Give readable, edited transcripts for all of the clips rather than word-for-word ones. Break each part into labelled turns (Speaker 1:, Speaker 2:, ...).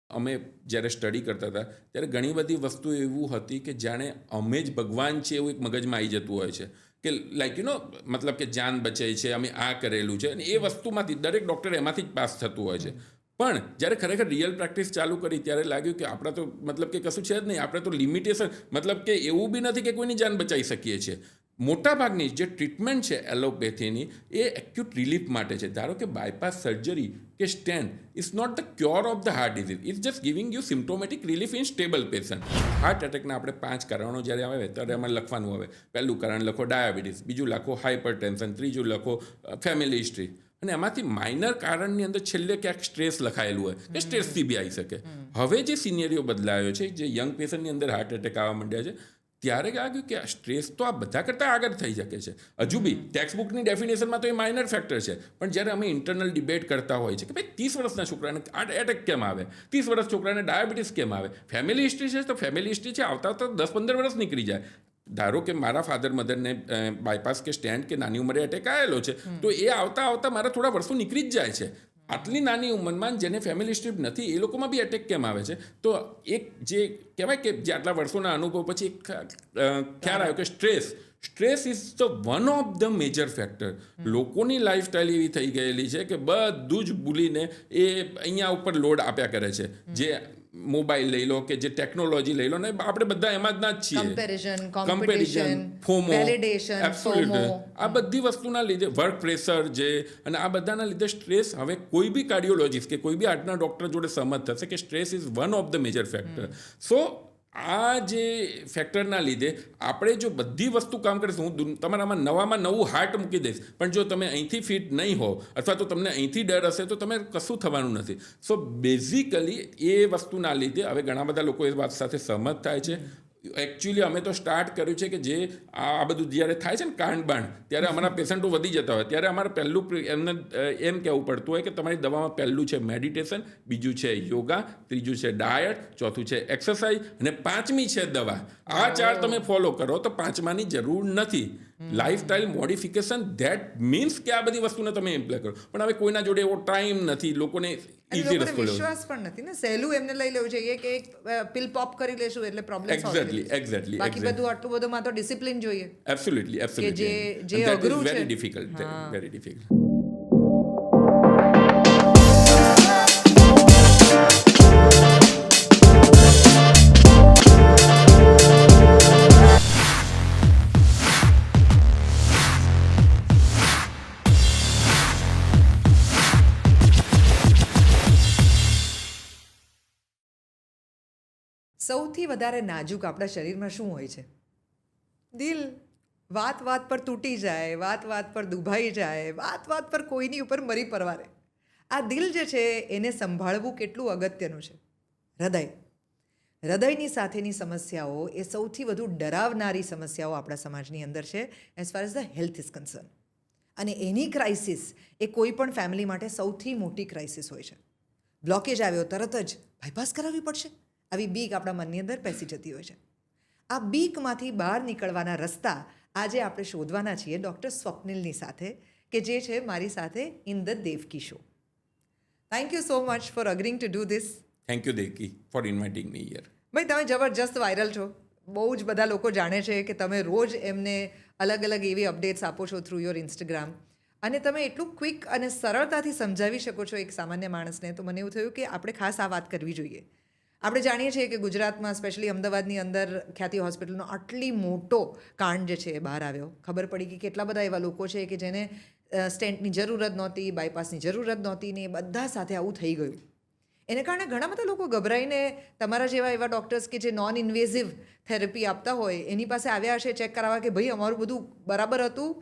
Speaker 1: અમે જ્યારે સ્ટડી કરતા હતા ત્યારે ઘણી બધી વસ્તુ એવું હતી કે જાણે અમે જ ભગવાન છે એવું એક મગજમાં આવી જતું હોય છે કે લાઈક મતલબ કે જાન બચે છે, અમે આ કરેલું છે, અને એ વસ્તુમાંથી દરેક ડૉક્ટર એમાંથી જ પાસ થતું હોય છે. પણ જ્યારે ખરેખર રિયલ પ્રેક્ટિસ ચાલુ કરી ત્યારે લાગ્યું કે આપણે તો મતલબ કે કશું છે જ નહીં, આપણે તો લિમિટેશન, મતલબ કે એવું બી નથી કે કોઈની જાન બચાવી શકીએ છીએ. મોટાભાગની જે ટ્રીટમેન્ટ છે એલોપેથીની એ એક્યુટ રિલીફ માટે છે. ધારો કે બાયપાસ સર્જરી કે stent is not the cure of the heart disease, it's just giving you symptomatic relief in stable patient. Heart એટેકના આપણે 5 કારણો જ્યારે આવે ત્યારે એમાં લખવાનું આવે. પહેલું કારણ લખો ડાયાબિટીસ, બીજું લખો હાઇપરટેન્શન, ત્રીજું લખો ફેમિલી હિસ્ટ્રી, અને એમાંથી માઇનર કારણની અંદર છેલ્લે ક્યાંક સ્ટ્રેસ લખાયેલું હોય કે સ્ટ્રેસથી બી આવી શકે. હવે જે સિનેરિયો બદલાયો છે, જે યંગ પેશન્ટની અંદર હાર્ટ એટેક આવવા માંડ્યા છે, ત્યારે લાગ્યું કે આ સ્ટ્રેસ તો આ બધા કરતાં આગળ થઈ શકે છે. હજુ બી ટેક્સ્ટબુકની ડેફિનેશનમાં તો એ માઇનર ફેક્ટર છે, પણ જ્યારે અમે ઇન્ટરનલ ડિબેટ કરતા હોય છે કે ભાઈ 30 વર્ષના છોકરાને હાર્ટ એટેક કેમ આવે, 30 વર્ષ છોકરાને ડાયાબિટીસ કેમ આવે, ફેમિલી હિસ્ટ્રી છે તો ફેમિલી હિસ્ટ્રી છે, આવતા 10-15 વર્ષ નીકળી જાય. ધારો કે મારા ફાધર મધરને બાયપાસ કે સ્ટેન્ટ કે નાની ઉંમરે એટેક આવેલો છે, તો એ આવતા મારા થોડા વર્ષો નીકળી જ જાય છે. આટલી નાની ઉંમરમાં જેને ફેમિલી હિસ્ટ્રી નથી એ લોકોમાં બી એટેક કેમ આવે છે? તો એક જે કહેવાય કે જે આટલા વર્ષોના અનુભવ પછી ખ્યાલ આવ્યો કે stress is the one of the major factor. લોકોની લાઈફસ્ટાઈલ એવી થઈ ગયેલી છે કે બધું જ ભૂલીને એ અહીંયા ઉપર લોડ આપ્યા કરે છે. જે મોબાઈલ લઈ લો કે જે ટેકનોલોજી લઈ લો ને, આપણે બધા એમાં જ ના જ છીએ. કમ્પેરિઝન, ફોમો, એબ્સોલ્યુટલી આ બધી વસ્તુના લીધે, વર્ક પ્રેશર જે, અને આ બધાના લીધે સ્ટ્રેસ, હવે કોઈ બી કાર્ડિયોલોજીસ્ટ કે કોઈ બી હાર્ટના ડૉક્ટર જોડે સહમત થશે કે stress is one of the major factor. So આ જે ફેક્ટરના લીધે આપણે જો બધી વસ્તુ કામ કરીશું, હું તમારામાં નવામાં નવું હાર્ટ મૂકી દઈશ, પણ જો તમે અહીંથી ફિટ નહીં હો અથવા તો તમને અહીંથી ડર હશે તો તમે કશું થવાનું નથી. સો બેઝિકલી એ વસ્તુના લીધે હવે ઘણા બધા લોકો એ વાત સાથે સહમત થાય છે. એકચ્યુઅલી અમે તો સ્ટાર્ટ કર્યું છે કે જે આ બધું જ્યારે થાય છે ને કાંડ બાંડ, ત્યારે અમારા પેશન્ટો વધી જતા હોય ત્યારે અમારે પહેલું એમને એમ કહેવું પડતું હોય કે તમારી દવામાં પહેલું છે મેડિટેશન, બીજું છે યોગા, ત્રીજું છે ડાયટ, ચોથું છે એક્સરસાઇઝ, અને 5મી છે દવા. આ 4 તમે ફોલો કરો તો 5માની જરૂર નથી. લાઈફસ્ટાઈલ મોડિફિકેશન, ધેટ મીન્સ કે આ બધી વસ્તુને તમે એમ્પ્લોય કરો. પણ હવે કોઈના જોડે એવો ટાઈમ નથી, લોકોને ઈઝી રસ્તો લેવો,
Speaker 2: વિશ્વાસ પણ નથી ને, સહેલું એમને લઈ લેવું જોઈએ કે એક પિલ પોપ કરી લેશું એટલે પ્રોબ્લેમ સોલ્વ.
Speaker 1: એક્ઝેક્ટલી
Speaker 2: બાકી બધું આટલું બધું માં તો ડિસિપ્લિન જોઈએ.
Speaker 1: એબ્સોલ્યુટલી
Speaker 2: જે અઘરું છે,
Speaker 1: વેરી ડિફિકલ્ટ.
Speaker 2: સૌથી વધારે નાજુક આપણા શરીરમાં શું હોય છે? દિલ. વાત પર તૂટી જાય, વાત પર દુભાઈ જાય, વાત પર કોઈની ઉપર મરી પરવારે. આ દિલ જે છે એને સંભાળવું કેટલું અગત્યનું છે. હૃદયની સાથેની સમસ્યાઓ એ સૌથી વધુ ડરાવનારી સમસ્યાઓ આપણા સમાજની અંદર છે as far as the health is concern. અને એની ક્રાઇસિસ એ કોઈ પણ ફેમિલી માટે સૌથી મોટી ક્રાઇસિસ હોય છે. બ્લોકેજ આવ્યો તરત જ બાયપાસ કરાવવી પડશે, આવી બીક આપણા મનની અંદર પેસી જતી હોય છે. આ બીકમાંથી બહાર નીકળવાના રસ્તા આજે આપણે શોધવાના છીએ ડૉક્ટર સ્વપ્નિલની સાથે, કે જે છે મારી સાથે in the Devki show. Thank you so much for agreeing to do this.
Speaker 1: Thank you Devki for inviting me here.
Speaker 2: ભાઈ, તમે જબરજસ્ત વાયરલ છો. બહુ જ બધા લોકો જાણે છે કે તમે રોજ એમને અલગ અલગ એવી અપડેટ્સ આપો છો થ્રુ યોર ઇન્સ્ટાગ્રામ, અને તમે એટલું ક્વિક અને સરળતાથી સમજાવી શકો છો એક સામાન્ય માણસને. તો મને એવું થયું કે આપણે ખાસ આ વાત કરવી જોઈએ. આપણે જાણીએ છીએ કે ગુજરાતમાં, સ્પેશિયલી અમદાવાદની અંદર ખ્યાતિ હોસ્પિટલનો આટલી મોટો કાંડ જે છે એ બહાર આવ્યો. ખબર પડી કે કેટલા બધા એવા લોકો છે કે જેને સ્ટેન્ટની જરૂર જ નહોતી, બાયપાસની જરૂર જ નહોતી, ને એ બધા સાથે આવું થઈ ગયું. એને કારણે ઘણા બધા લોકો ગભરાઈને તમારા જેવા એવા ડૉક્ટર્સ કે જે નોન ઇન્વેઝિવ થેરપી આપતા હોય એની પાસે આવ્યા હશે ચેક કરાવવા કે ભાઈ અમારું બધું બરાબર હતું,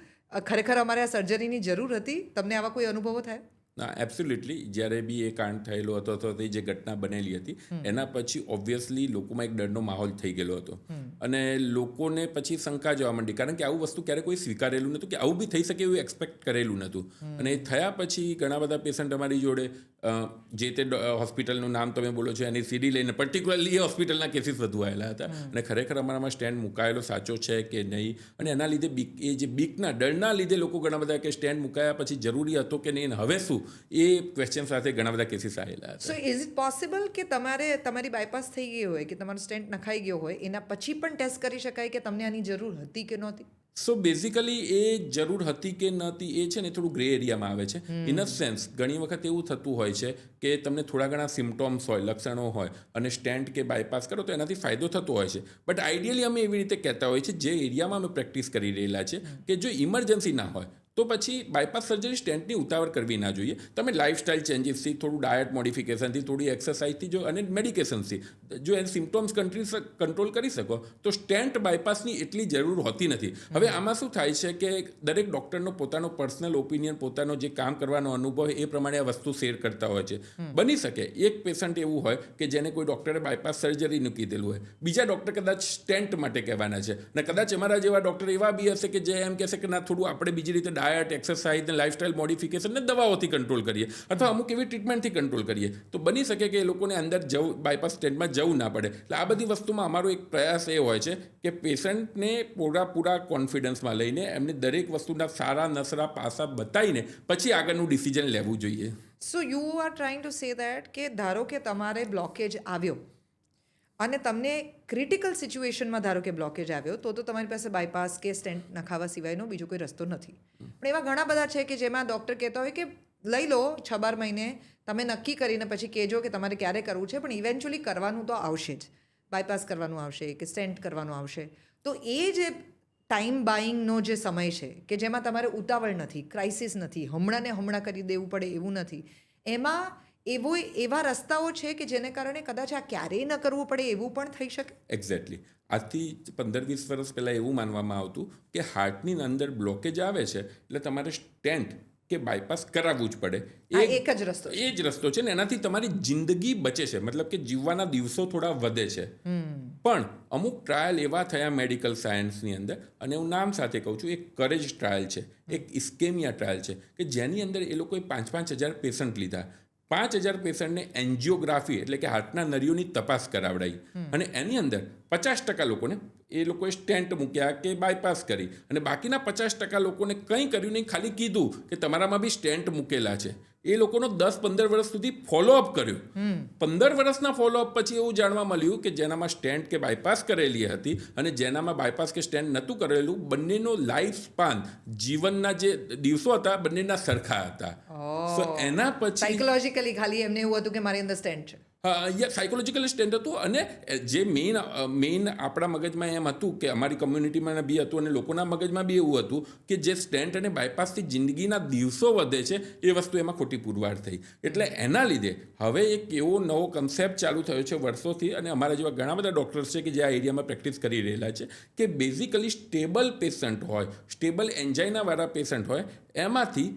Speaker 2: ખરેખર અમારે આ સર્જરીની જરૂર હતી. તમને આવા કોઈ અનુભવો થયા?
Speaker 1: ના, એબ્સોલ્યુટલી. જ્યારે બી એ કાંડ થયેલો હતો તો તે જે ઘટના બનેલી હતી એના પછી ઓબ્વિયસલી લોકોમાં એક ડરનો માહોલ થઈ ગયેલો હતો, અને લોકોને પછી શંકા જવા માંડી, કારણ કે આવું વસ્તુ ક્યારે કોઈ સ્વીકારેલું નહોતું, કે આવું બી થઈ શકે એવું એક્સપેક્ટ કરેલું નહોતું. અને એ થયા પછી ઘણા બધા પેશન્ટ અમારી જોડે જે તે હોસ્પિટલનું નામ તમે બોલો છો એની સીડી લઈને પર્ટિક્યુલરલી એ હોસ્પિટલના કેસીસ વધુ આવેલા હતા અને ખરેખર અમારામાં સ્ટેન્ટ મુકાયેલો સાચો છે કે નહીં અને એના લીધે એ જે બીકના ડરના લીધે લોકો ઘણા બધા કે સ્ટેન્ટ મુકાયા પછી જરૂરી હતો કે નહીં હવે શું એ ક્વેશ્ચન સાથે ઘણા બધા કેસીસ આવેલા હતા.
Speaker 2: સો ઇઝ ઇટ પોસિબલ કે તમારી બાયપાસ થઈ ગઈ હોય કે તમારો સ્ટેન્ટ નખાઈ ગયો હોય એના પછી પણ ટેસ્ટ કરી શકાય કે તમને આની જરૂર હતી કે નહોતી?
Speaker 1: સો બેઝિકલી એ જરૂર હતી કે નહોતી એ છે ને થોડું ગ્રે એરિયામાં આવે છે. ઇન અ સેન્સ ઘણી વખત એવું થતું હોય છે કે તમને થોડા ઘણા સિમ્ટોમ્સ હોય લક્ષણો હોય અને સ્ટેન્ટ કે બાયપાસ કરો તો એનાથી ફાયદો થતો હોય છે. બટ આઈડિયલી અમે એવી રીતે કહેતા હોય છે જે એરિયામાં અમે પ્રેક્ટિસ કરી રહેલા છે કે જો ઇમરજન્સી ના હોય તો પછી બાયપાસ સર્જરી સ્ટેન્ટની ઉતાવળ કરવી ના જોઈએ. તમે લાઇફસ્ટાઇલ ચેન્જીસથી થોડું ડાયટ મોડિફિકેશનથી થોડી એક્સરસાઇઝથી જો અને મેડિકેશનથી જો એને સિમ્ટોમ્સ કંટ્રોલ કરી શકો તો સ્ટેન્ટ બાયપાસની એટલી જરૂર હોતી નથી. હવે આમાં શું થાય છે કે દરેક ડૉક્ટરનો પોતાનો પર્સનલ ઓપિનિયન પોતાનો જે કામ કરવાનો અનુભવ એ પ્રમાણે આ વસ્તુ શેર કરતા હોય છે. બની શકે એક પેશન્ટ એવું હોય કે જેને કોઈ ડૉક્ટરે બાયપાસ સર્જરીનું કીધેલું હોય, બીજા ડૉક્ટર કદાચ સ્ટેન્ટ માટે કહેવાના છે અને કદાચ અમારા જેવા ડૉક્ટર એવા બી હશે કે જે એમ કહેશે કે ના થોડું આપણે બીજી રીતે ડાયટ એક્સરસાઇઝ ને લાઇફસ્ટાઇલ મોડિફિકેશન ને દવાઓથી કંટ્રોલ કરીએ અથવા અમુક એવી ટ્રીટમેન્ટથી કંટ્રોલ કરીએ તો બની શકે કે એ લોકોને અંદર જવું બાયપાસ સ્ટેન્ટમાં જવું ના પડે. એટલે આ બધી વસ્તુમાં અમારો એક પ્રયાસ એ હોય છે કે પેશન્ટને પૂરા કોન્ફિડન્સમાં લઈને એમને દરેક વસ્તુના સારા નસરા પાસા બતાવીને પછી આગળનું ડિસિઝન લેવું જોઈએ.
Speaker 2: So you are trying to say that કે ધારો કે તમારે બ્લોકેજ આવ્યો અને તમને ક્રિટિકલ સિચ્યુએશનમાં ધારો કે બ્લોકેજ આવ્યો તો તમારી પાસે બાયપાસ કે સ્ટેન્ટ નખાવા સિવાયનો બીજો કોઈ રસ્તો નથી. પણ એવા ઘણા બધા છે કે જેમાં ડૉક્ટર કહેતા હોય કે લઈ લો 6-12 મહિને તમે નક્કી કરીને પછી કહેજો કે તમારે ક્યારે કરવું છે પણ ઇવેન્ચ્યુઅલી કરવાનું તો આવશે જ. બાયપાસ કરવાનું આવશે કે સ્ટેન્ટ કરવાનું આવશે. તો એ જે ટાઈમ બાઇંગનો જે સમય છે કે જેમાં તમારે ઉતાવળ નથી, ક્રાઇસિસ નથી, હમણાં કરી દેવું પડે એવું નથી, એમાં એવા રસ્તાઓ છે કે જેને કારણે કદાચ આ ક્યારેય ન કરવું પડે એવું પણ થઈ શકે.
Speaker 1: એક્ઝેક્ટલી. આજથી 15-20 વર્ષ પહેલાં એવું માનવામાં આવતું કે હાર્ટની અંદર બ્લોકેજ આવે છે એટલે તમારે સ્ટેન્ટ કે બાયપાસ કરાવવું જ પડે.
Speaker 2: એક જ રસ્તો
Speaker 1: એ જ રસ્તો છે ને એનાથી તમારી જિંદગી બચે છે, મતલબ કે જીવવાના દિવસો થોડા વધે છે. પણ અમુક ટ્રાયલ એવા થયા મેડિકલ સાયન્સની અંદર અને હું નામ સાથે કહું છું, એક કરેજ ટ્રાયલ છે, એક ઇસ્કેમિયા ટ્રાયલ છે કે જેની અંદર એ લોકોએ 5,000 પેશન્ટ લીધા. 5,000 પેશન્ટને એન્જિયોગ્રાફી એટલે કે હાર્ટના નળીઓની તપાસ કરાવડાવી અને એની અંદર 50% લોકોને એ લોકોએ સ્ટેન્ટ મૂક્યા કે બાયપાસ કરી અને બાકીના 50% લોકોને કંઈ કર્યું નહીં, ખાલી કીધું કે તમારામાં બી સ્ટેન્ટ મૂકેલા છે. એ લોકોનો 10-15 વર્ષ સુધી ફોલોઅપ કર્યો. 15 વર્ષના ફોલોઅપ પછી એવું જાણવા મળ્યું કે જેનામાં સ્ટેન્ટ કે બાયપાસ કરેલી હતી અને જેનામાં બાયપાસ કે સ્ટેન્ટ નહોતું કરેલું બંનેનો લાઈફ સ્પાન જીવનના જે દિવસો હતા બંનેના સરખા હતા. સો એના પછી
Speaker 2: સાયકોલોજીકલી ખાલી એમને એવું હતું કે મારી અંદર સ્ટેન્ટ છે.
Speaker 1: સાયકોલોજીકલ સ્ટેન્ડ હતું અને જે મેઇન આપણા મગજમાં એમ હતું કે અમારી કમ્યુનિટીમાં બી હતું અને લોકોના મગજમાં બી એવું હતું કે જે સ્ટેન્ટ અને બાયપાસથી જિંદગીના દિવસો વધે છે એ વસ્તુ એમાં ખોટી પુરવાર થઈ. એટલે એના લીધે હવે એક એવો નવો કન્સેપ્ટ ચાલુ થયો છે વર્ષોથી અને અમારા જેવા ઘણા બધા ડૉક્ટર્સ છે કે જે આ એરિયામાં પ્રેક્ટિસ કરી રહેલા છે કે બેઝિકલી સ્ટેબલ પેશન્ટ હોય, સ્ટેબલ એન્જાઇનાવાળા પેશન્ટ હોય એમાંથી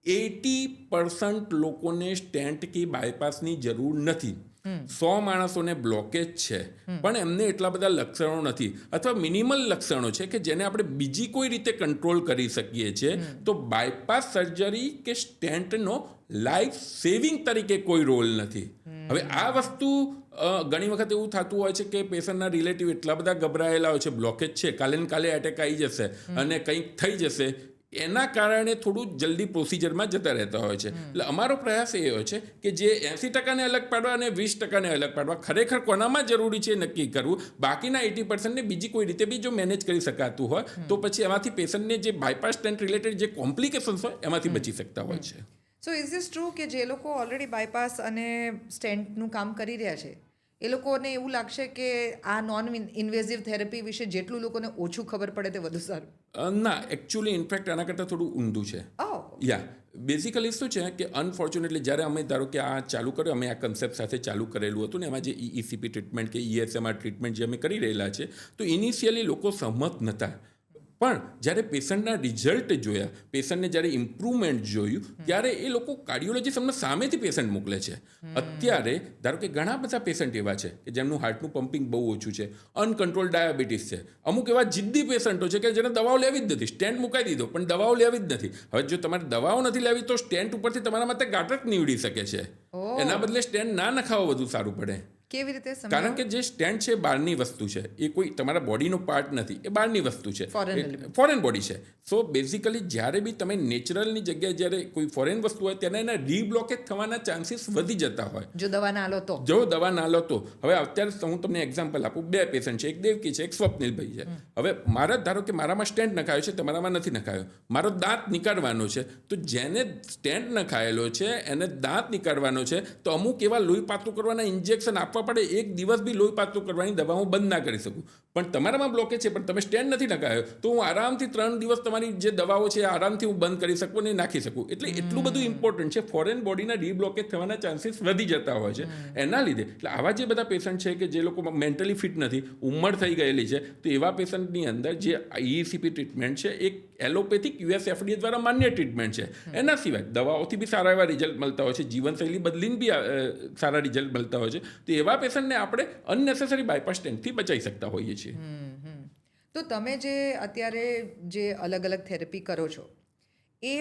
Speaker 1: 80% લોકોને સ્ટેન્ટ કે બાયપાસની જરૂર નથી. 100 માણસોને બ્લોકેજ છે પણ એમને એટલા બધા લક્ષણો નથી અથવા મિનિમલ લક્ષણો છે કે જેને આપણે બીજી કોઈ રીતે કંટ્રોલ કરી શકીએ છીએ તો બાયપાસ સર્જરી કે સ્ટેન્ટનો લાઈફ સેવિંગ તરીકે કોઈ રોલ નથી. હવે આ વસ્તુ ઘણી વખત એવું થતું હોય છે કે પેશન્ટના રિલેટિવ એટલા બધા ગભરાયેલા હોય છે, બ્લોકેજ છે, કાલે એટેક આવી જશે અને કંઈક થઈ જશે, એના કારણે થોડું જલ્દી પ્રોસિજરમાં જતા રહેતા હોય છે. એટલે અમારો પ્રયાસ એ હોય છે કે જે 80%ને અલગ પાડવા અને 20%ને અલગ પાડવા, ખરેખર કોનામાં જરૂરી છે નક્કી કરવું, બાકીના 80%ને બીજી કોઈ રીતે બી જો મેનેજ કરી શકાતું હોય તો પછી એમાંથી પેશન્ટને જે બાયપાસ સ્ટેન્ટ રિલેટેડ જે કોમ્પ્લિકેશન્સ હોય એમાંથી બચી શકતા હોય છે.
Speaker 2: સો ઇઝ ધીસ ટ્રુ કે જે લોકો ઓલરેડી બાયપાસ અને સ્ટેન્ટનું કામ કરી રહ્યા છે એ લોકોને એવું લાગશે કે આ નોન ઇન્વેઝિવ થેરપી વિશે જેટલું લોકોને ઓછું ખબર પડે તે વધુ સારું?
Speaker 1: ના, એકચ્યુઅલી ઇનફેક્ટ આના કરતાં થોડું ઊંધું છે. બેઝિકલી શું છે કે અનફોર્ચ્યુનેટલી જ્યારે અમે ધારો કે આ ચાલુ કર્યું, અમે આ કન્સેપ્ટ સાથે ચાલુ કરેલું હતું ને એમાં જે ECP ટ્રીટમેન્ટ કે ESMR ટ્રીટમેન્ટ જે અમે કરી રહેલા છે તો ઇનિશિયલી લોકો સહમત નહોતા. પણ જ્યારે પેશન્ટના રિઝલ્ટ જોયા, પેશન્ટને જ્યારે ઇમ્પ્રુવમેન્ટ જોયું, ત્યારે એ લોકો કાર્ડિયોલોજીસ્ટ અમને સામેથી પેશન્ટ મોકલે છે. અત્યારે ધારો કે ઘણા બધા પેશન્ટ એવા છે કે જેમનું હાર્ટનું પમ્પિંગ બહુ ઓછું છે, અનકન્ટ્રોલ ડાયાબિટીસ છે, અમુક એવા જિદ્દી પેશન્ટો છે કે જેને દવાઓ લેવી જ નથી, સ્ટેન્ટ મુકાઈ દીધો પણ દવાઓ લેવી જ નથી. હવે જો તમારે દવાઓ નથી લેવી તો સ્ટેન્ટ ઉપરથી તમારા માટે ગાંઠક નીવડી શકે છે. એના બદલે સ્ટેન્ટ ના નખાવો વધુ સારું પડે.
Speaker 2: કેવી રીતે?
Speaker 1: કારણ કે જે સ્ટેન્ટ છે બહારની વસ્તુ છે, એ કોઈ તમારા બોડીનો પાર્ટ નથી, એ બહારની વસ્તુ છે, ફોરેન બોડી છે. સો બેઝિકલી જ્યારે બી તમે નેચરલની જગ્યાએ જ્યારે કોઈ ફોરેન વસ્તુ હોય ત્યારે એના રીબ્લોકેજ થવાના ચાન્સીસ વધી જતા હોય
Speaker 2: જો દવા ના લો તો.
Speaker 1: હવે અત્યારે હું તમને એક્ઝામ્પલ આપું. 2 પેશન્ટ છે, એક દેવકી છે, એક સ્વપ્નિલભાઈ છે. હવે ધારો કે મારામાં સ્ટેન્ટ નખાયો છે, તમારામાં નથી નખાયો, મારો દાંત નીકાળવાનો છે, તો જેને સ્ટેન્ટ નખાયેલો છે એને દાંત નીકાળવાનો છે, તો અમુક એવા લોહી પાતળું કરવાના ઇન્જેક્શન આપવા પડે. એક દિવસ બી લોહી પાતળું કરવાની દવા હું બંધ ના કરી શકું. પણ તમારામાં બ્લોકેજ છે પણ તમે સ્ટેન્ટ નથી નખાયો, તો હું આરામથી 3 દિવસ તમારી જે દવાઓ છે આરામથી હું બંધ કરી શકું અને નાખી શકું. એટલે એટલું બધું ઇમ્પોર્ટન્ટ છે. ફોરેન બોડીના રીબ્લોકેજ થવાના ચાન્સીસ વધી જતા હોય છે એના લીધે. એટલે આવા જે બધા પેશન્ટ છે કે જે લોકો મેન્ટલી ફિટ નથી, ઉંમર થઈ ગયેલી છે, તો એવા પેશન્ટની અંદર જે ECP ટ્રીટમેન્ટ છે એક એલોપેથિક US FDA દ્વારા માન્ય ટ્રીટમેન્ટ છે. એના સિવાય દવાઓથી બી સારા એવા રિઝલ્ટ મળતા હોય છે, જીવનશૈલી બદલીને બી સારા રિઝલ્ટ મળતા હોય છે. તો એવા પેશન્ટને આપણે અનનેસેસરી બાયપાસ સ્ટેન્ટથી બચાવી શકતા હોઈએ છીએ.
Speaker 2: તો તમે જે અત્યારે જે અલગ અલગ થેરપી કરો છો એ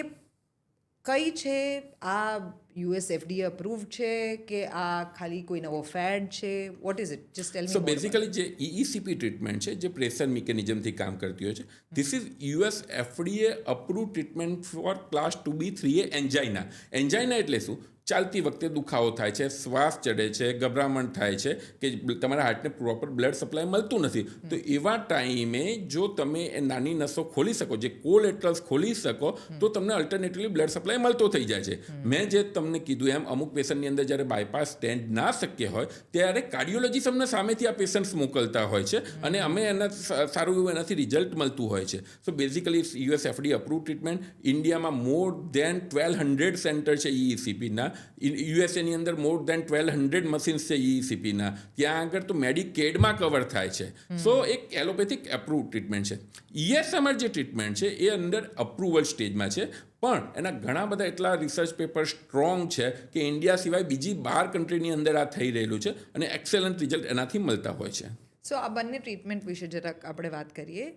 Speaker 2: કઈ છે? આ US FDA અપ્રૂવ્ડ છે કે આ ખાલી કોઈ નવો ફેડ છે? What is it? Just tell me.
Speaker 1: So basically જે ECP ટ્રીટમેન્ટ છે, જે પ્રેશર મિકેનિઝમથી કામ કરતી હોય છે, this is US FDA approve treatment for class 2B 3A angina. Angina એટલે શું? ચાલતી વખતે દુખાવો થાય છે, શ્વાસ ચડે છે, ગભરામણ થાય છે કે તમારા હાર્ટને પ્રોપર બ્લડ સપ્લાય મળતું નથી. તો એવા ટાઈમે જો તમે એ નાની નસો ખોલી શકો, જે કોલેટરલ્સ ખોલી શકો, તો તમને અલ્ટરનેટિવલી બ્લડ સપ્લાય મળતો થઈ જાય છે. મેં જે તમને કીધું એમ અમુક પેશન્ટની અંદર જ્યારે બાયપાસ સ્ટેન્ટ ના શક્ય હોય ત્યારે કાર્ડિયોલોજીસ્ટ અમને સામેથી આ પેશન્ટ્સ મોકલતા હોય છે અને અમે એના સારું એવું એનાથી રિઝલ્ટ મળતું હોય છે. So basically US FDA approve treatment. ઇન્ડિયામાં મોર દેન 1200 સેન્ટર છે ECPના. યુએસએની અંદર મોર દેન 1200 મશીન્સ છે ECPના. ત્યાં આગળ તો મેડિકેડમાં કવર થાય છે. સો એક એલોપેથિક અપ્રૂવ ટ્રીટમેન્ટ છે. ESMR જે ટ્રીટમેન્ટ છે એ અંદર અપ્રુવલ સ્ટેજમાં છે, પણ એના ઘણા બધા એટલા રિસર્ચ પેપર સ્ટ્રોંગ છે કે ઇન્ડિયા સિવાય બીજી 12 કન્ટ્રીની અંદર આ થઈ રહેલું છે અને એક્સેલન્ટ રિઝલ્ટ એનાથી મળતા હોય છે.
Speaker 2: સો આ બંને ટ્રીટમેન્ટ વિશે જરાક આપણે વાત કરીએ.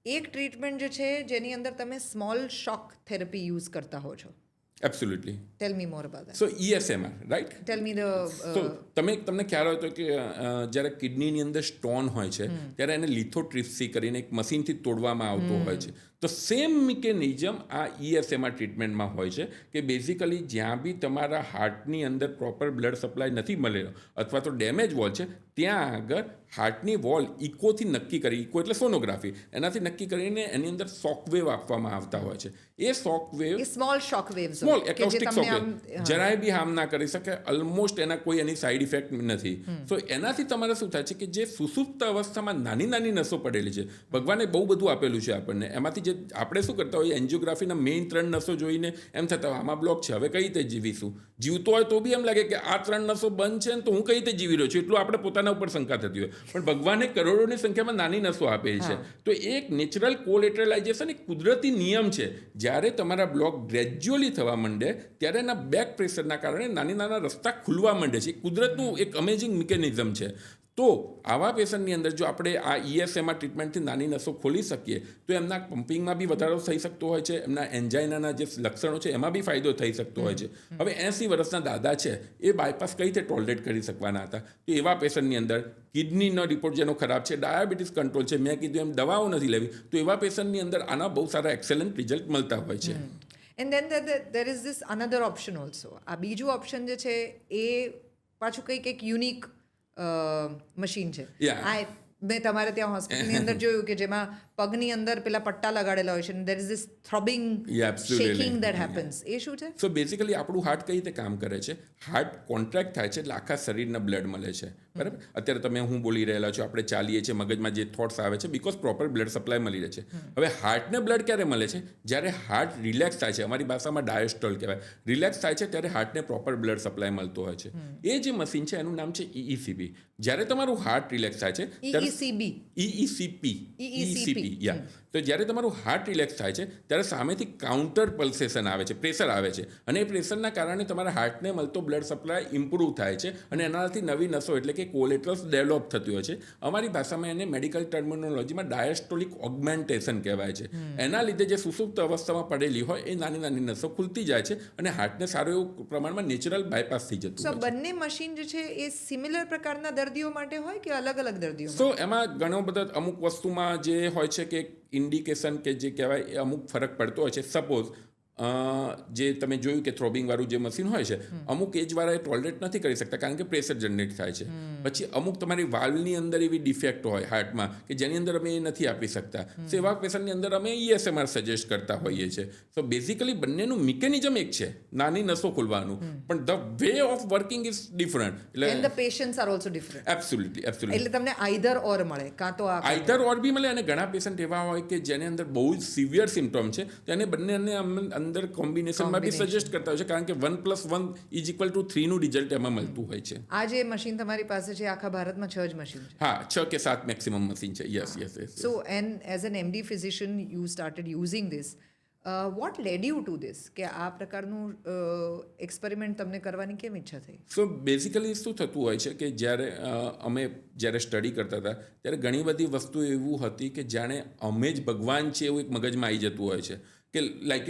Speaker 2: એક ટ્રીટમેન્ટ જે છે જેની અંદર તમે સ્મોલ શોક થેરપી યુઝ કરતા હો છો.
Speaker 1: Absolutely.
Speaker 2: Tell me more about that.
Speaker 1: So ESMR, right?
Speaker 2: Tell me the
Speaker 1: So તમને ખ્યાલ હોય તો કે જ્યારે કિડનીની અંદર સ્ટોન હોય છે ત્યારે એને લિથોટ્રિપ્સી કરીને એક મશીનથી તોડવામાં આવતો હોય છે. તો સેમ મિકેનિઝમ આ ESMR ટ્રીટમેન્ટમાં હોય છે કે બેઝિકલી જ્યાં બી તમારા હાર્ટની અંદર પ્રોપર બ્લડ સપ્લાય નથી મળેલો અથવા તો ડેમેજ વોલ છે, ત્યાં આગળ હાર્ટની વોલ ઇકોથી નક્કી કરી, ઇકો એટલે સોનોગ્રાફી, એનાથી નક્કી કરીને એની અંદર શોકવેવ આપવામાં આવતા હોય છે. એ શોકવેવ
Speaker 2: સ્મોલ શોક વેવ્સ,
Speaker 1: સ્મોલ એકોસ્ટિક શોકવેવ જરાય બી હાર્મ ના કરી શકે, ઓલમોસ્ટ એની સાઇડ ઇફેક્ટ નથી. સો એનાથી તમારે શું થાય છે કે જે સુસુપ્ત અવસ્થામાં નાની નાની નસો પડેલી છે, ભગવાને બહુ બધું આપેલું છે આપણને, એમાંથી જે આપણે શું કરતા હોઈએ એન્જિયોગ્રાફીના મેઇન 3 નસો જોઈને એમ થતા હોય આમાં બ્લોક છે, હવે કઈ રીતે જીવીશું. જીવતો હોય તો બી એમ લાગે કે આ 3 નસો બંધ છે ને તો હું કઈ રીતે જીવી રહ્યો છું, એટલું આપણે પોતાના ઉપર શંકા થતી હોય. પણ ભગવાને કરોડોની સંખ્યામાં નાની નસો આપેલી છે. તો એક નેચરલ કોલેટરલાઇઝેશન એક કુદરતી નિયમ છે. જ્યારે તમારા બ્લોક ગ્રેજ્યુઅલી થવા માંડે ત્યારે એના બેક પ્રેશરના કારણે નાની નાના રસ્તા ખુલવા માંડે છે. કુદરતનું એક અમેઝિંગ મિકેનિઝમ છે. તો આવા પેશન્ટની અંદર જો આપણે આ ESMR ટ્રીટમેન્ટથી નાની નસો ખોલી શકીએ તો એમના પમ્પિંગમાં બી વધારો થઈ શકતો હોય છે, એમના એન્જાઇનાના જે લક્ષણો છે એમાં બી ફાયદો થઈ શકતો હોય છે. હવે 80 વર્ષના દાદા છે, એ બાયપાસ કઈ રીતે ટોલરેટ કરી શકવાના હતા? તો એવા પેશન્ટની અંદર કિડનીનો રિપોર્ટ જેનો ખરાબ છે, ડાયાબિટીસ કંટ્રોલ છે, મેં કીધું એમ દવાઓ નથી લેવી, તો એવા પેશન્ટની અંદર આના બહુ સારા એક્સેલન્ટ રિઝલ્ટ મળતા હોય છે.
Speaker 2: And then there is this another option also. આ બીજું ઓપ્શન જે છે એ પાછું કંઈક એક યુનિક મશીન છે. મેં તમારે ત્યાં હોસ્પિટલની અંદર જોયું કે જેમાં પગની અંદર પેલા પટ્ટા લગાડેલા હોય છે and there is this throbbing, shaking that happens. એ શું છે?
Speaker 1: સો બેઝિકલી આપણું હાર્ટ કઈ રીતે કામ કરે છે? હાર્ટ કોન્ટ્રાક્ટ થાય છે એટલે આખા શરીરના બ્લડ મળે છે, બરાબર? અત્યારે તમે હું બોલી રહેલા છો, આપણે ચાલીએ છીએ, મગજમાં જે થોટ્સ આવે છે બીકોઝ પ્રોપર બ્લડ સપ્લાય મળી રહે છે. હવે હાર્ટને બ્લડ ક્યારે મળે છે? જ્યારે હાર્ટ રિલેક્સ થાય છે, અમારી ભાષામાં ડાયોસ્ટોલ કહેવાય, રિલેક્સ થાય છે ત્યારે હાર્ટને પ્રોપર બ્લડ સપ્લાય મળતો હોય છે. એ જે મશીન છે એનું નામ છે ECP. જ્યારે તમારું હાર્ટ રિલેક્સ થાય છે ત્યારે
Speaker 2: EECB.
Speaker 1: EECP યા તો જ્યારે તમારું હાર્ટ રિલેક્સ થાય છે ત્યારે સામેથી કાઉન્ટર પલ્સેશન આવે છે, પ્રેશર આવે છે, અને એ પ્રેશરના કારણે તમારા હાર્ટને મળતો બ્લડ સપ્લાય ઇમ્પ્રૂવ થાય છે અને એનાથી નવી નસો એટલે કે કોલેટરલ્સ ડેવલપ થતી હોય છે. અમારી ભાષામાં એને મેડિકલ ટર્મિનોલોજીમાં ડાયસ્ટોલિક ઓગમેન્ટેશન કહેવાય છે. એના લીધે જે સુસુપ્ત અવસ્થામાં પડેલી હોય એ નાની નાની નસો ખુલતી જાય છે અને હાર્ટને સારું એવું પ્રમાણમાં નેચરલ બાયપાસ થઈ જતું
Speaker 2: સો
Speaker 1: હોય છે.
Speaker 2: બંને મશીન જે છે એ સિમિલર પ્રકારના દર્દીઓ માટે હોય કે અલગ અલગ દર્દીઓ માટે?
Speaker 1: સો એમાં ઘણો બધા અમુક વસ્તુમાં જે હોય છે કે ઇન્ડિકેશન કે જે કહેવાય એ અમુક ફરક પડતો હોય છે. સપોઝ જે તમે જોયું કે થ્રોબિંગવાળું જે મશીન હોય છે અમુક એજવાળા એ ટોલરેટ નથી કરી શકતા કારણ કે પ્રેશર જનરેટ થાય છે. પછી અમુક તમારી વાલ્વની અંદર એવી ડિફેક્ટ હોય હાર્ટમાં કે જેની અંદર અમે એ નથી આપી શકતા. સો એવા પેશન્ટની અંદર અમે ESMR સજેસ્ટ કરતા હોઈએ છીએ. સો બેઝિકલી બંનેનું મિકેનિઝમ એક છે, નાની નસો ખોલવાનું, પણ the way of working is different.
Speaker 2: And the patients are also different.
Speaker 1: Absolutely
Speaker 2: એટલે તમને આઈધર ઓર મળે, કાં તો આ
Speaker 1: આઈધર ઓર બી મળે. અને ઘણા પેશન્ટ એવા હોય કે જેની અંદર બહુ જ સિવિયર સિમ્ટોમ છે તો એને બંનેને અંદર કોમ્બિનેશનમાં બી સજેસ્ટ કરતા હોય છે કારણ કે 1+1 = 3 નું રિઝલ્ટ એમાં મળતું હોય છે.
Speaker 2: આ જે મશીન તમારી પાસે છે આખા ભારતમાં 6 જ મશીન છે?
Speaker 1: હા, 6 કે 7 મેક્સિમમ મશીન છે. Yes.
Speaker 2: So, and as an MD physician, you started using this. What led you to this? કે આ પ્રકારનું એક્સપેરિમેન્ટ તમને કરવાની કેમ ઈચ્છા થઈ?
Speaker 1: સો બેઝિકલી શું થતું હોય છે કે અમે જ્યારે સ્ટડી કરતા હતા ત્યારે ઘણી બધી વસ્તુ એવું હતી કે જાણે અમે જ ભગવાન છે એવું એક મગજમાં આવી જતું હોય છે કે લાઈક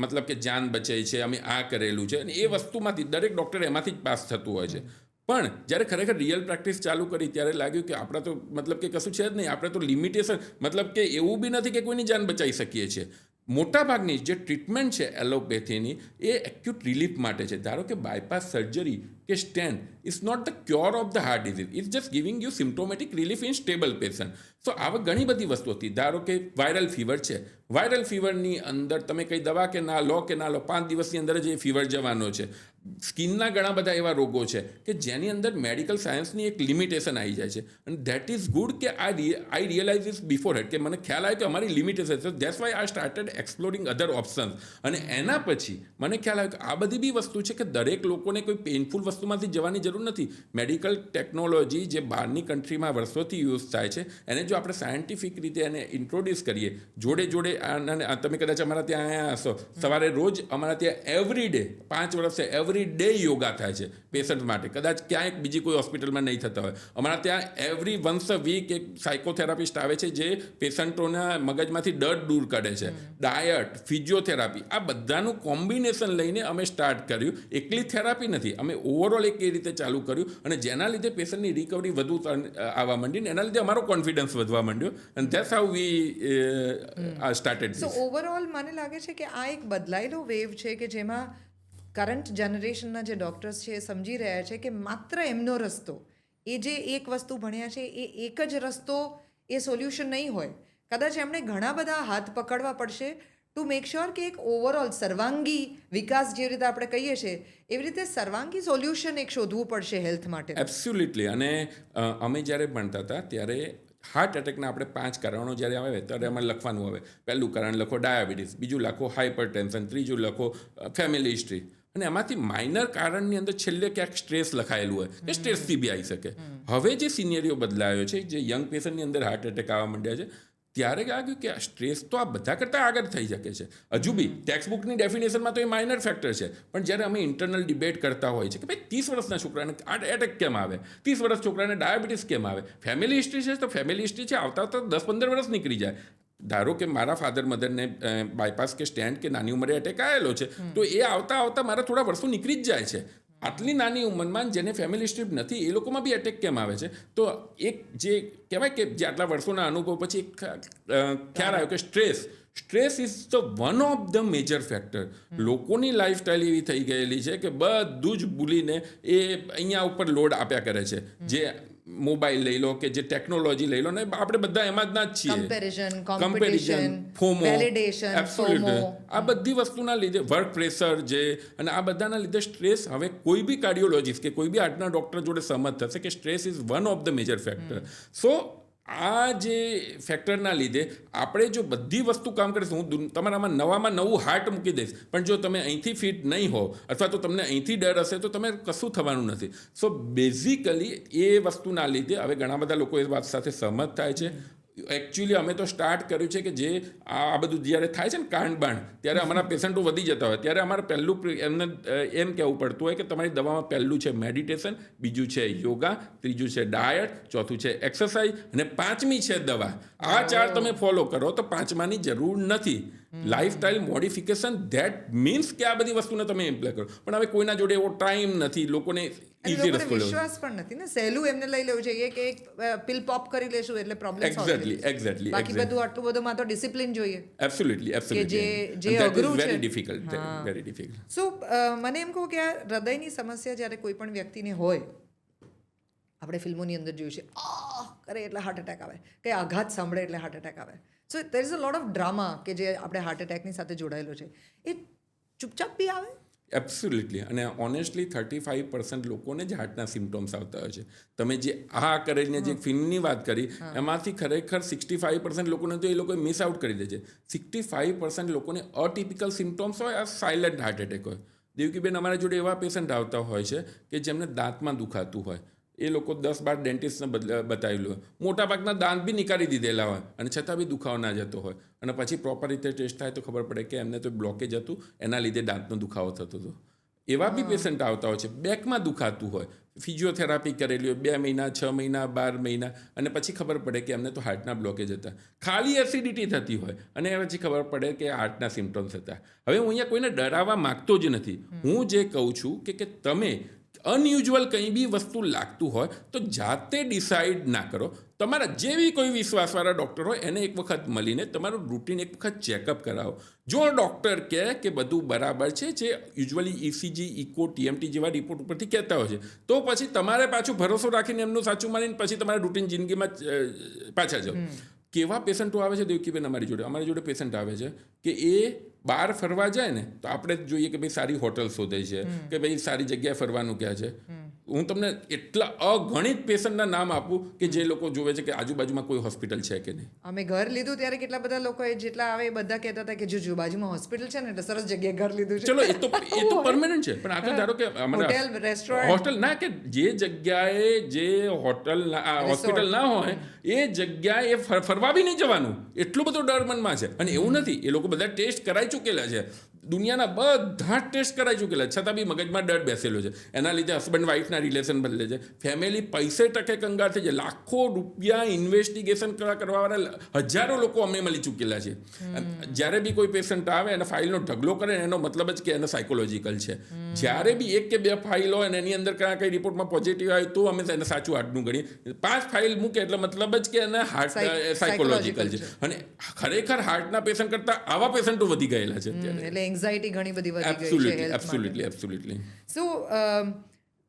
Speaker 1: મતલબ કે જાન બચે છે, અમે આ કરેલું છે, અને એ વસ્તુમાંથી દરેક ડૉક્ટર એમાંથી જ પાસ થતું હોય છે. પણ જ્યારે ખરેખર રિયલ પ્રેક્ટિસ ચાલુ કરી ત્યારે લાગ્યું કે આપણા તો મતલબ કે કશું છે જ નહીં, આપણે તો લિમિટેશન, મતલબ કે એવું બી નથી કે કોઈની જાન બચાવી શકીએ છીએ. મોટાભાગની જે ટ્રીટમેન્ટ છે એલોપેથીની એ એક્યુટ રિલીફ માટે છે. ધારો કે બાયપાસ સર્જરી કે stent is not the cure of the heart disease, it's just giving you symptomatic relief in stable patient. So આવા ઘણી બધી વસ્તુ હતી. ધારો કે વાયરલ ફીવર છે, વાયરલ ફીવરની અંદર તમે કંઈ દવા કે ના લો 5 દિવસની અંદર જ એ ફીવર જવાનો છે. સ્કિનના ઘણા બધા એવા રોગો છે કે જેની અંદર મેડિકલ સાયન્સની એક લિમિટેશન આવી જાય છે, અને ધેટ ઇઝ ગુડ કે આઈ રિયલાઇઝ ઇઝ બિફોર હેડ કે મને ખ્યાલ આવ્યો કે અમારી લિમિટેશન છે. That's why I started exploring other options. અને એના પછી મને ખ્યાલ આવ્યો કે આ બધી બી વસ્તુ છે કે દરેક લોકોને કોઈ પેઇનફુલ વસ્તુમાંથી જવાની જરૂર નથી. મેડિકલ ટેકનોલોજી જે બહારની કન્ટ્રીમાં વર્ષોથી યુઝ થાય છે એને જો આપણે સાયન્ટિફિક રીતે એને ઇન્ટ્રોડ્યુસ કરીએ જોડે તમે કદાચ અમારા ત્યાં આવ્યા હશો, સવારે રોજ અમારા ત્યાં એવરી ડે 5 વર્ષે એવરી ડે યોગા થાય છે પેશન્ટ માટે. કદાચ ક્યાંય બીજી કોઈ હોસ્પિટલમાં નહીં થતા હોય. અમારા ત્યાં એવરી વન્સ અ વીક એક સાયકોથેરાપિસ્ટ આવે છે જે પેશન્ટોના મગજમાંથી ડર દૂર કરે છે. ડાયટ, ફિઝિયોથેરાપી, આ બધાનું કોમ્બિનેશન લઈને અમે સ્ટાર્ટ કર્યું. એકલી થેરાપી નથી, અમે ઓવરઓલ એક એ રીતે ચાલુ કર્યું, અને જેના લીધે પેશન્ટની રિકવરી વધુ આવવા માંડી ને એના લીધે અમારો કોન્ફિડન્સ વધવા માંડ્યો. And that's how we started.
Speaker 2: So overall મને લાગે છે કે આ એક બદલાયેલો વેવ છે કે જેમાં કરંટ જનરેશનના જે ડૉક્ટર્સ છે એ સમજી રહ્યા છે કે માત્ર એમનો રસ્તો, એ જે એક વસ્તુ ભણ્યા છે એ એક જ રસ્તો એ સોલ્યુશન નહીં હોય. કદાચ એમણે ઘણા બધા હાથ પકડવા પડશે ટુ મેક શ્યોર કે એક ઓવરઓલ સર્વાંગી વિકાસ જે રીતે આપણે કહીએ છીએ એવી રીતે સર્વાંગી સોલ્યુશન એક શોધવું પડશે હેલ્થ માટે.
Speaker 1: એબ્સોલ્યુટલી. અને અમે જ્યારે ભણતા હતા ત્યારે હાર્ટ એટેકના આપણે 5 કારણો જ્યારે આવે ત્યારે એમાં લખવાનું આવે. પહેલું કારણ લખો ડાયાબિટીસ, બીજું લખો હાઇપરટેન્શન, ત્રીજું લખો ફેમિલી હિસ્ટ્રી, અને એમાંથી માઇનર કારણની અંદર છેલ્લે ક્યાંક સ્ટ્રેસ લખાયેલું હોય કે સ્ટ્રેસથી બી આવી શકે. હવે જે સિનેરીઓ બદલાયો છે, જે યંગ પેશન્ટની અંદર હાર્ટ એટેક આવવા માંડ્યા છે, ત્યારે લાગ્યું કે આ સ્ટ્રેસ તો આ બધા કરતાં આગળ થઈ શકે છે. હજુ બી ટેક્સ્ટબુકની ડેફિનેશનમાં તો એ માઇનર ફેક્ટર છે, પણ જ્યારે અમે ઇન્ટરનલ ડિબેટ કરતા હોય છે કે ભાઈ 30 વર્ષના છોકરાને હાર્ટ એટેક કેમ આવે, 30 વર્ષ છોકરાને ડાયાબિટીસ કેમ આવે, ફેમિલી હિસ્ટ્રી છે તો ફેમિલી હિસ્ટ્રી છે આવતા 10-15 વર્ષ નીકળી જાય. ધારો કે મારા ફાધર મધરને બાયપાસ કે સ્ટેન્ટ કે નાની ઉંમરે એટેક આવેલો છે, તો એ આવતા મારા થોડા વર્ષો નીકળી જ જાય છે. આટલી નાની ઉંમરમાં જેને ફેમિલી હિસ્ટ્રી નથી એ લોકોમાં બી એટેક કેમ આવે છે? તો એક જે કહેવાય કે જે આટલા વર્ષોના અનુભવ પછી ખ્યાલ આવ્યો કે stress is the one of the major factor. લોકોની લાઈફસ્ટાઈલ એવી થઈ ગયેલી છે કે બધું જ ભૂલીને એ અહીંયા ઉપર લોડ આપ્યા કરે છે. જે મોબાઈલ લઈ લો કે જે ટેકનોલોજી લઈ લો ને આપણે બધા એમાં જ ના જ છીએ.
Speaker 2: Comparison,
Speaker 1: FOMO,
Speaker 2: validation,
Speaker 1: absolutely. આ બધી વસ્તુના લીધે વર્ક પ્રેશર જે અને આ બધાના લીધે સ્ટ્રેસ, હવે કોઈ બી કાર્ડિયોલોજીસ્ટ કે કોઈ બી હાર્ટના ડૉક્ટર જોડે સહમત થશે કે stress is one of the major factor. So આ જે ફેક્ટરના લીધે આપણે જો બધી વસ્તુ કામ કરીશું, હું તમારામાં નવામાં નવું હાર્ટ મૂકી દઈશ, પણ જો તમે અહીંથી ફિટ નહીં હો અથવા તો તમને અહીંથી ડર હશે તો તમે કશું થવાનું નથી. સો બેઝિકલી એ વસ્તુના લીધે હવે ઘણા બધા લોકો એ વાત સાથે સહમત થાય છે. એકચ્યુઅલી અમે તો સ્ટાર્ટ કર્યું છે કે જે આ બધું જ્યારે થાય છે ને કાંડ ત્યારે અમારા પેશન્ટો વધી જતા હોય ત્યારે અમારે પહેલું એમને એમ કહેવું પડતું હોય કે તમારી દવામાં પહેલું છે મેડિટેશન, બીજું છે યોગા, ત્રીજું છે ડાયટ, ચોથું છે એક્સરસાઇઝ અને પાંચમી છે દવા. આ 4 તમે ફોલો કરો તો પાંચમાની જરૂર નથી. લાઈફસ્ટાઈલ મોડિફિકેશન ધેટ મીન્સ કે આ બધી વસ્તુને તમે એમ્પ્લોય કરો. પણ હવે કોઈના જોડે એવો ટાઈમ નથી, લોકોને ઈઝી રસ્તો લેવો.
Speaker 2: વિશ્વાસ પણ નથી ને, સહેલું એમને લઈ લેવું જોઈએ કે એક પિલ પોપ કરી લેશું એટલે પ્રોબ્લેમ સોલ્વ થઈ જશે.
Speaker 1: એક્ઝેક્ટલી
Speaker 2: બાકી બધું આટલું બધું માં તો ડિસિપ્લિન જોઈએ.
Speaker 1: એબ્સોલ્યુટલી
Speaker 2: જે અઘરું છે.
Speaker 1: Very difficult.
Speaker 2: સો મને એમ કહું કે આ હૃદયની સમસ્યા જ્યારે કોઈ પણ વ્યક્તિને હોય, આપણે ફિલ્મોની અંદર જોયું છે, કરે એટલે હાર્ટ એટેક આવે, કે આઘાત સાંભળે એટલે હાર્ટ એટેક આવે. So there is a lot of drama કે જે આપણે હાર્ટ એટેકની સાથે જોડાયેલો છે. એ ચૂપચાપ બી આવે.
Speaker 1: એબ્સોલ્યુટલી. અને ઓનેસ્ટલી 35% લોકોને જ હાર્ટના સિમ્ટોમ્સ આવતા હોય છે. તમે જે આ કરીને જે ફિલ્મની વાત કરી એમાંથી ખરેખર 65% લોકોને તો એ લોકોએ મિસ આઉટ કરી દે છે. 65% લોકોને અટિપિકલ સિમ્ટોમ્સ હોય, આ સાયલન્ટ હાર્ટ એટેક હોય. દેવકીબેન, અમારા જોડે એવા પેશન્ટ આવતા હોય છે કે જેમને દાંતમાં દુખાતું હોય, એ લોકો 10-12 ડેન્ટિસ્ટને બતાવેલું હોય, મોટાભાગના દાંત બી નીકાળી દીધેલા હોય અને છતાં બી દુખાવો ના જતો હોય, અને પછી પ્રોપર રીતે ટેસ્ટ થાય તો ખબર પડે કે એમને તો બ્લોકેજ હતું, એના લીધે દાંતનો દુખાવો થતો હતો. એવા બી પેશન્ટ આવતા હોય છે. બેકમાં દુખાતું હોય, ફિઝિયોથેરાપી કરેલી હોય 2 મહિના, 6 મહિના, 12 મહિના, અને પછી ખબર પડે કે એમને તો હાર્ટના બ્લોકેજ હતા. ખાલી એસિડિટી થતી હોય અને પછી ખબર પડે કે હાર્ટના સિમ્ટમ્સ હતા. હવે હું અહીંયા કોઈને ડરાવવા માગતો જ નથી. હું જે કહું છું કે તમે અનયુઝ્યુઅલ કંઈ બી વસ્તુ લાગતું હોય તો જાતે ડિસાઇડ ના કરો. તમારા જેવી કોઈ વિશ્વાસવાળા ડૉક્ટર હોય એને એક વખત મળીને તમારું રૂટીન એક વખત ચેકઅપ કરાવો. જો ડૉક્ટર કહે કે બધું બરાબર છે, જે યુઝ્યુઅલી ઇસીજી, ઇકો, ટીએમટી જેવા રિપોર્ટ ઉપરથી કહેતા હોય છે, તો પછી તમારે પાછું ભરોસો રાખીને એમનું સાચું માનીને પછી તમારા રૂટીન જિંદગીમાં પાછા જાઓ. કેવા પેશન્ટો આવે છે દેવકીબેન અમારી જોડે પેશન્ટ આવે છે કે એ બહાર ફરવા જાય ને તો આપણે જ જોઈએ કે ભાઈ સારી હોટલ શોધે છે, કે ભાઈ સારી જગ્યાએ ફરવાનું ક્યાં છે. હું તમને એટલા અગણિત પેશન્ટના નામ આપું કે જે લોકો જોવે છે કે આજુબાજુમાં કોઈ હોસ્પિટલ છે કે નહીં.
Speaker 2: અમે ઘર લીધું ત્યારે કેટલા બધા લોકો જેટલા આવે એ બધા કહેતા હતા કે જો બાજુમાં હોસ્પિટલ છે ને એટલે સરસ જગ્યાએ ઘર લીધું છે.
Speaker 1: ચલો એ તો પરમેનન્ટ છે, પણ આ તો ધારો કે
Speaker 2: હોટેલ, રેસ્ટોરન્ટ,
Speaker 1: હોટલ ના, કે જે જગ્યાએ જે હોસ્પિટલ ના હોય એ જગ્યાએ ફરવા બી નહીં જવાનું, એટલો બધો ડર મનમાં છે. અને એવું નથી, એ લોકો બધા ટેસ્ટ કરાવી ચૂકેલા છે, દુનિયાના બધા ટેસ્ટ કરાવી ચૂકેલા, છતાં બી મગજમાં ડર બેસેલો છે. એના લીધે હસબન્ડ વાઈફના રિલેશન બદલે છે, ફેમિલી પૈસે ટકે કંગાળ થઈ જાય, લાખો રૂપિયા ઇન્વેસ્ટિગેશન કરવાવાળા હજારો લોકો અમને મળી ચૂકેલા છે. જ્યારે બી કોઈ પેશન્ટ આવે અને ફાઇલનો ઢગલો કરે એનો મતલબ જ કે એને સાયકોલોજીકલ છે. જ્યારે બી 1 કે 2 ફાઇલ હોય અને એની અંદર કઈ રિપોર્ટમાં પોઝિટિવ આવે તો અમે એને સાચું હાર્ટનું ગણીએ. 5 ફાઇલ મૂકે એટલે મતલબ જ કે એને હાર્ટ સાયકોલોજીકલ છે. અને ખરેખર હાર્ટના પેશન્ટ કરતાં આવા પેશન્ટો વધી ગયેલા છે અત્યારે.
Speaker 2: એટલે એન્ઝાઇટી ઘણી બધી વધી ગઈ છે.
Speaker 1: એબ્સોલ્યુટલી.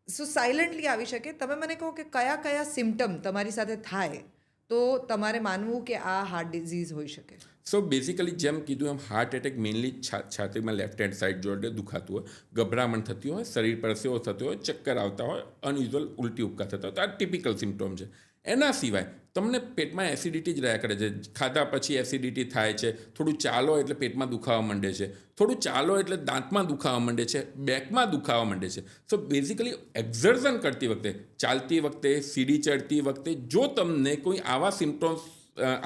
Speaker 2: સો સાયલન્ટલી આવી શકે. તમે મને કહો કે કયા સિમ્ટમ તમારી સાથે થાય તો તમારે માનવું કે આ હાર્ટ ડિઝીઝ હોઈ શકે?
Speaker 1: સો બેઝિકલી જેમ કીધું એમ હાર્ટ એટેક મેઇનલી છાતીમાં લેફ્ટ હેન્ડ સાઈડ જોડે દુખાતું હોય, ગભરામણ થતી હોય, શરીર પરસેવો થતો હોય, ચક્કર આવતા હોય, અનયુઝ્યુઅલ ઉલટી ઉપકા થતા હોય, તો આ ટિપિકલ સિમ્ટોમ છે. એના સિવાય તમને પેટમાં એસિડિટી જ રહ્યા કરે છે, ખાધા પછી એસિડિટી થાય છે, થોડું ચાલો એટલે પેટમાં દુખાવા માંડે છે, થોડું ચાલો એટલે દાંતમાં દુખાવા માંડે છે, બેકમાં દુખાવા માંડે છે. સો બેઝિકલી એક્ઝર્ઝન કરતી વખતે, ચાલતી વખતે, સીડી ચડતી વખતે જો તમને કોઈ આવા સિમ્ટોમ્સ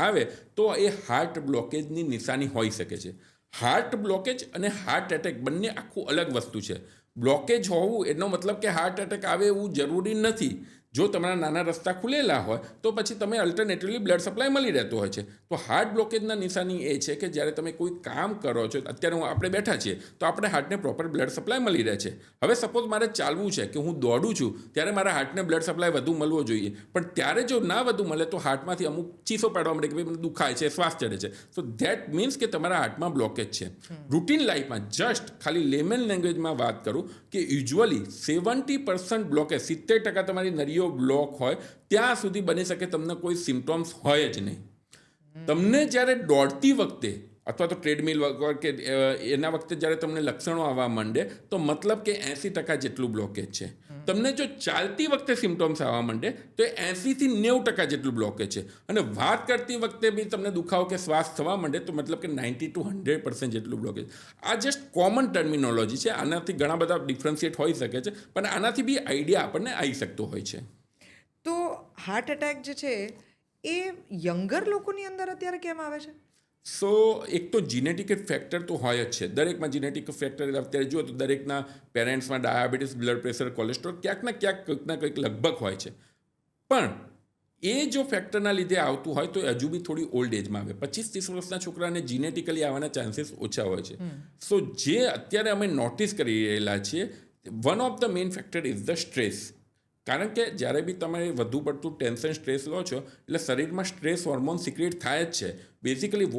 Speaker 1: આવે તો એ હાર્ટ બ્લોકેજની નિશાની હોઈ શકે છે. હાર્ટ બ્લોકેજ અને હાર્ટ એટેક બંને આખું અલગ વસ્તુ છે. બ્લોકેજ હોવું એનો મતલબ કે હાર્ટ એટેક આવે એવું જરૂરી નથી. જો તમારા નાના રસ્તા ખુલેલા હોય તો પછી તમે અલ્ટરનેટિવલી બ્લડ સપ્લાય મળી રહેતો હોય છે. તો હાર્ટ બ્લોકેજના નિશાની એ છે કે જ્યારે તમે કોઈ કામ કરો છો, અત્યારે આપણે બેઠા છીએ તો આપણે હાર્ટને પ્રોપર બ્લડ સપ્લાય મળી રહે છે. હવે સપોઝ મારે ચાલવું છે કે હું દોડું છું ત્યારે મારા હાર્ટને બ્લડ સપ્લાય વધુ મળવો જોઈએ, પણ ત્યારે જો ના વધુ મળે તો હાર્ટમાંથી અમુક ચીસો પાડવા મળે કે ભાઈ મને દુખાય છે, શ્વાસ ચડે છે. સો ધેટ મીન્સ કે તમારા હાર્ટમાં બ્લોકેજ છે. રૂટીન લાઈફમાં જસ્ટ ખાલી લેમન લેંગ્વેજમાં વાત કરું કે યુઝ્યુઅલી 70% બ્લોકેજ, 70% તમારી નરીઓ બ્લોક હોય ત્યાં સુધી બની શકે તમને કોઈ સિમ્ટોમ્સ હોય જ નહીં. તમને જ્યારે દોડતી વખતે અથવા તો ટ્રેડમિલ કે એના વખતે જ્યારે તમને લક્ષણો આવવા માંડે તો મતલબ કે 80% જેટલું બ્લોકેજ છે. તમને જો ચાલતી વખતે સિમ્ટોમ્સ આવવા માંડે તો 80% થી 90% જેટલું બ્લોકેજ છે, અને વાત કરતી વખતે બી તમને દુખાવો કે શ્વાસ થવા માંડે તો મતલબ કે 90 to 100% જેટલું બ્લોકેજ. આ જસ્ટ કોમન ટર્મિનોલોજી છે, આનાથી ઘણા બધા ડિફરન્શિએટ હોઈ શકે છે, પણ આનાથી બી આઈડિયા આપણને આવી શકતો હોય છે.
Speaker 2: તો હાર્ટ એટેક જે છે એ યંગર લોકોની અંદર અત્યારે કેમ આવે છે?
Speaker 1: સો એક તો જીનેટિક ફેક્ટર તો હોય જ છે, દરેકમાં જીનેટિક ફેક્ટર. અત્યારે જુઓ તો દરેકના પેરેન્ટ્સમાં ડાયાબિટીસ, બ્લડ પ્રેશર, કોલેસ્ટ્રોલ ક્યાંક ને ક્યાંક કંઈક ના કંઈક લગભગ હોય છે. પણ એ જો ફેક્ટરના લીધે આવતું હોય તો હજુ બી થોડી ઓલ્ડ એજમાં આવે. 25-30 વર્ષના છોકરાને જીનેટિકલી આવવાના ચાન્સીસ ઓછા હોય છે. સો જે અત્યારે અમે નોટિસ કરી રહેલા છીએ, one of the main factor is the stress. કારણ કે જ્યારે બી તમે વધુ પડતું ટેન્શન, સ્ટ્રેસ લો છો એટલે શરીરમાં સ્ટ્રેસ હોર્મોન સિક્રેટ થાય જ છે. Basically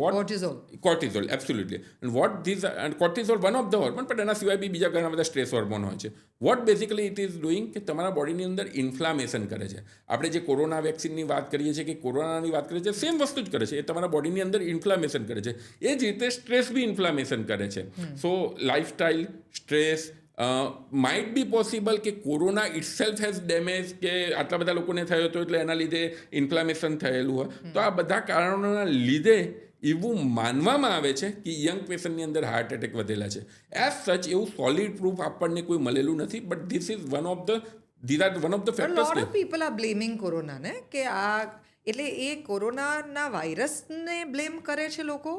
Speaker 1: cortisol, absolutely. And what these, and cortisol one of the hormone, પણ એના સિવાય બી બીજા ઘણા બધા સ્ટ્રેસ હોર્મોન હોય છે. What basically it is doing કે તમારા બોડીની અંદર ઇન્ફ્લામેશન કરે છે. આપણે જે કોરોના વેક્સિનની વાત કરીએ છીએ કે કોરોનાની વાત કરીએ છીએ, સેમ વસ્તુ જ કરે છે. એ તમારા બોડીની અંદર ઇન્ફ્લામેશન કરે છે. એ જ રીતે સ્ટ્રેસ બી ઇન્ફ્લામેશન કરે છે. So lifestyle, stress, might be possible કે કોરોના ઇટસેલ્ફ હેઝ ડેમેજ, કે આટલા બધા લોકોને થયો હતો એટલે એના લીધે ઇન્ફ્લામેશન થયેલું હોય. તો આ બધા કારણોના લીધે એવું માનવામાં આવે છે કે યંગ પેશન્ટની અંદર હાર્ટ એટેક વધેલા છે. એઝ સચ એવું સોલિડ પ્રૂફ આપણને કોઈ મળેલું નથી, but this is one of the factors.
Speaker 2: Lot of people are blaming corona ને, કે આ એટલે એ કોરોનાના વાયરસને બ્લેમ કરે છે લોકો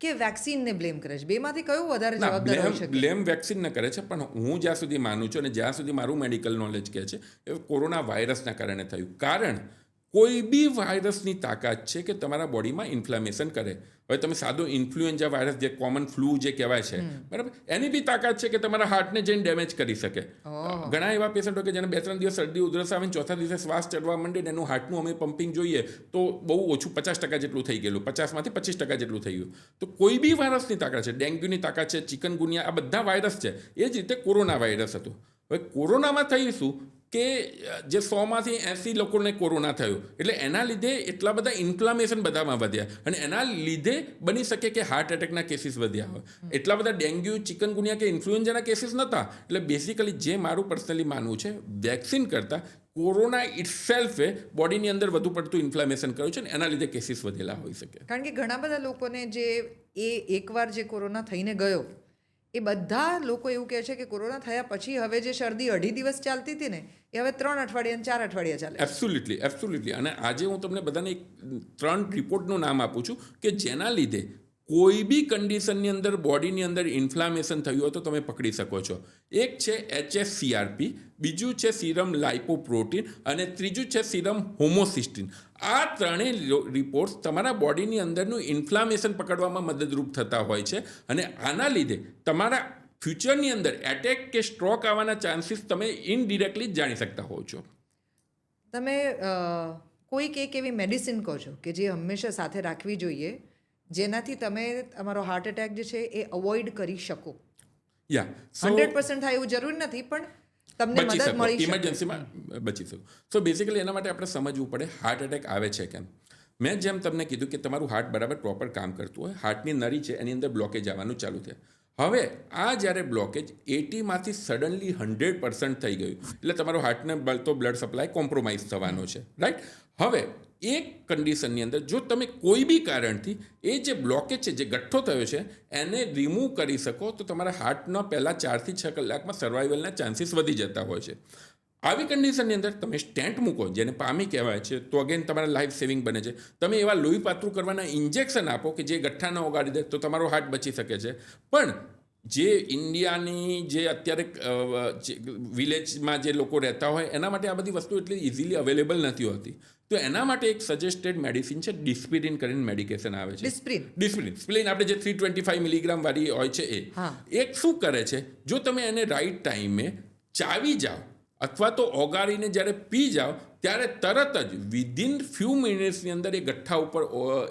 Speaker 2: કે વેક્સિનને બ્લેમ કરે છે? બેમાંથી કયું વધારે જવાબદાર હોઈ શકે?
Speaker 1: બ્લેમ વેક્સિનને કરે છે, પણ હું જ્યાં સુધી માનું છું અને જ્યાં સુધી મારું મેડિકલ નોલેજ કહે છે એ કોરોના વાયરસના કારણે થયું. કારણ કોઈ બી વાયરસની તાકાત છે કે તમારા બોડીમાં ઇન્ફ્લામેશન કરે. હવે તમે સાદો ઇન્ફ્લુએન્ઝા વાયરસ, જે કોમન ફ્લૂ જે કહેવાય છે, બરાબર, એની બી તાકાત છે કે તમારા હાર્ટને જઈને ડેમેજ કરી શકે. ઘણા એવા પેશન્ટો કે જેને 2-3 દિવસ શરદી ઉધરસ આવે, ચોથા દિવસે શ્વાસ ચડવા માંડે ને એનું હાર્ટનું અમે પમ્પિંગ જોઈએ તો બહુ ઓછું 50% જેટલું થઈ ગયેલું, 50માંથી 25% જેટલું થઈ ગયું. તો કોઈ બી વાયરસની તાકાત છે, ડેન્ગ્યુની તાકાત છે, ચિકનગુનિયા, આ બધા વાયરસ છે. એ જ રીતે કોરોના વાયરસ હતું. હવે કોરોનામાં થઈશું કે જે 100માંથી 80 લોકોને કોરોના થયો, એટલે એના લીધે એટલા બધા ઇન્ફ્લામેશન બધામાં વધ્યા, અને એના લીધે બની શકે કે હાર્ટ એટેકના કેસીસ વધ્યા હોય. એટલા બધા ડેન્ગ્યુ, ચિકનગુનિયા કે ઇન્ફ્લુએન્ઝાના કેસીસ નહોતા. એટલે બેસિકલી જે મારું પર્સનલી માનવું છે, વેક્સિન કરતાં કોરોના ઇટસેલ્ફે બોડીની અંદર વધુ પડતું ઇન્ફ્લામેશન કર્યું છે, ને એના લીધે કેસીસ વધેલા હોઈ શકે.
Speaker 2: કારણ કે ઘણા બધા લોકોને જે એકવાર જે કોરોના થઈને ગયો, એ બધા લોકો એવું કહે છે કે કોરોના થયા પછી હવે જે શરદી 2.5 દિવસ ચાલતી હતી ને, એ હવે 3 અઠવાડિયા અને 4 અઠવાડિયા ચાલે.
Speaker 1: એબ્સોલ્યુટલી. અને આજે હું તમને બધાને 3 રિપોર્ટનું નામ આપું છું કે જેના લીધે કોઈ બી કન્ડિશનની અંદર બોડીની અંદર ઇન્ફ્લામેશન થયું હોય તો તમે પકડી શકો છો. એક છે HSCRP, બીજું છે સીરમ લાઇપોપ્રોટીન, અને ત્રીજું છે સીરમ હોમોસિસ્ટિન. આ ત્રણેય રિપોર્ટ્સ તમારા બોડીની અંદરનું ઇન્ફ્લામેશન પકડવામાં મદદરૂપ થતા હોય છે, અને આના લીધે તમારા ફ્યુચરની અંદર એટેક કે સ્ટ્રોક આવવાના ચાન્સીસ તમે ઇનડિરેક્ટલી જ જાણી શકતા હોવ છો.
Speaker 2: તમે કોઈક એક એવી મેડિસિન કહો છો કે જે હંમેશા સાથે રાખવી જોઈએ, જેનાથી તમે તમારો હાર્ટ એટેક જે છે એ અવોઇડ કરી શકો? 100% થાય એવું જરૂરી નથી, પણ તમને મદદ મળી શકે,
Speaker 1: ઇમરજન્સીમાં બચી શકો. સો બેઝિકલી એના માટે આપણે સમજવું પડે હાર્ટ એટેક આવે છે કેમ. મેં જેમ તમને કીધું કે તમારું હાર્ટ બરાબર પ્રોપર કામ કરતું હોય, હાર્ટની નળી છે એની અંદર બ્લોકેજ આવવાનું ચાલુ થાય. હવે આ જ્યારે બ્લોકેજ 80માંથી સડનલી 100% થઈ ગયું એટલે તમારો હાર્ટને બળતો બ્લડ સપ્લાય કોમ્પ્રોમાઇઝ થવાનો છે, રાઈટ? હવે એક કન્ડિશનની અંદર જો તમે કોઈ બી કારણથી એ જે બ્લોકેજ છે, જે ગઠ્ઠો થયો છે, એને રિમૂવ કરી શકો તો તમારા હાર્ટના પહેલાં 4 થી 6 કલાકમાં સર્વાઈવલના ચાન્સીસ વધી જતા હોય છે. આવી કન્ડિશનની અંદર તમે સ્ટેન્ટ મૂકો, જેને પામી કહેવાય છે, તો અગેન તમારા લાઈફ સેવિંગ બને છે. તમે એવા લોહી પાતળું કરવાના ઇન્જેક્શન આપો કે જે ગઠ્ઠા ન ઓગાળી દે તો તમારો હાર્ટ બચી શકે છે. પણ જે ઇન્ડિયાની જે અત્યારે વિલેજમાં જે લોકો રહેતા હોય એના માટે આ બધી વસ્તુ એટલી ઇઝીલી અવેલેબલ નથી હોતી. તો એના માટે એક સજેસ્ટેડ મેડિસિન છે, ડિસ્પિરિન કરીને મેડિકેશન આવે છે. ડિસ્પિરિન આપણે જે 325 મિલીગ્રામ વાળી હોય છે એ. એક શું કરે છે, જો તમે એને રાઈટ ટાઈમે ચાવી જાઓ અથવા તો ઓગાળીને જ્યારે પી જાઓ ત્યારે તરત જ વિધિન ફ્યુ મિનિટ્સની અંદર એ ગઠ્ઠા ઉપર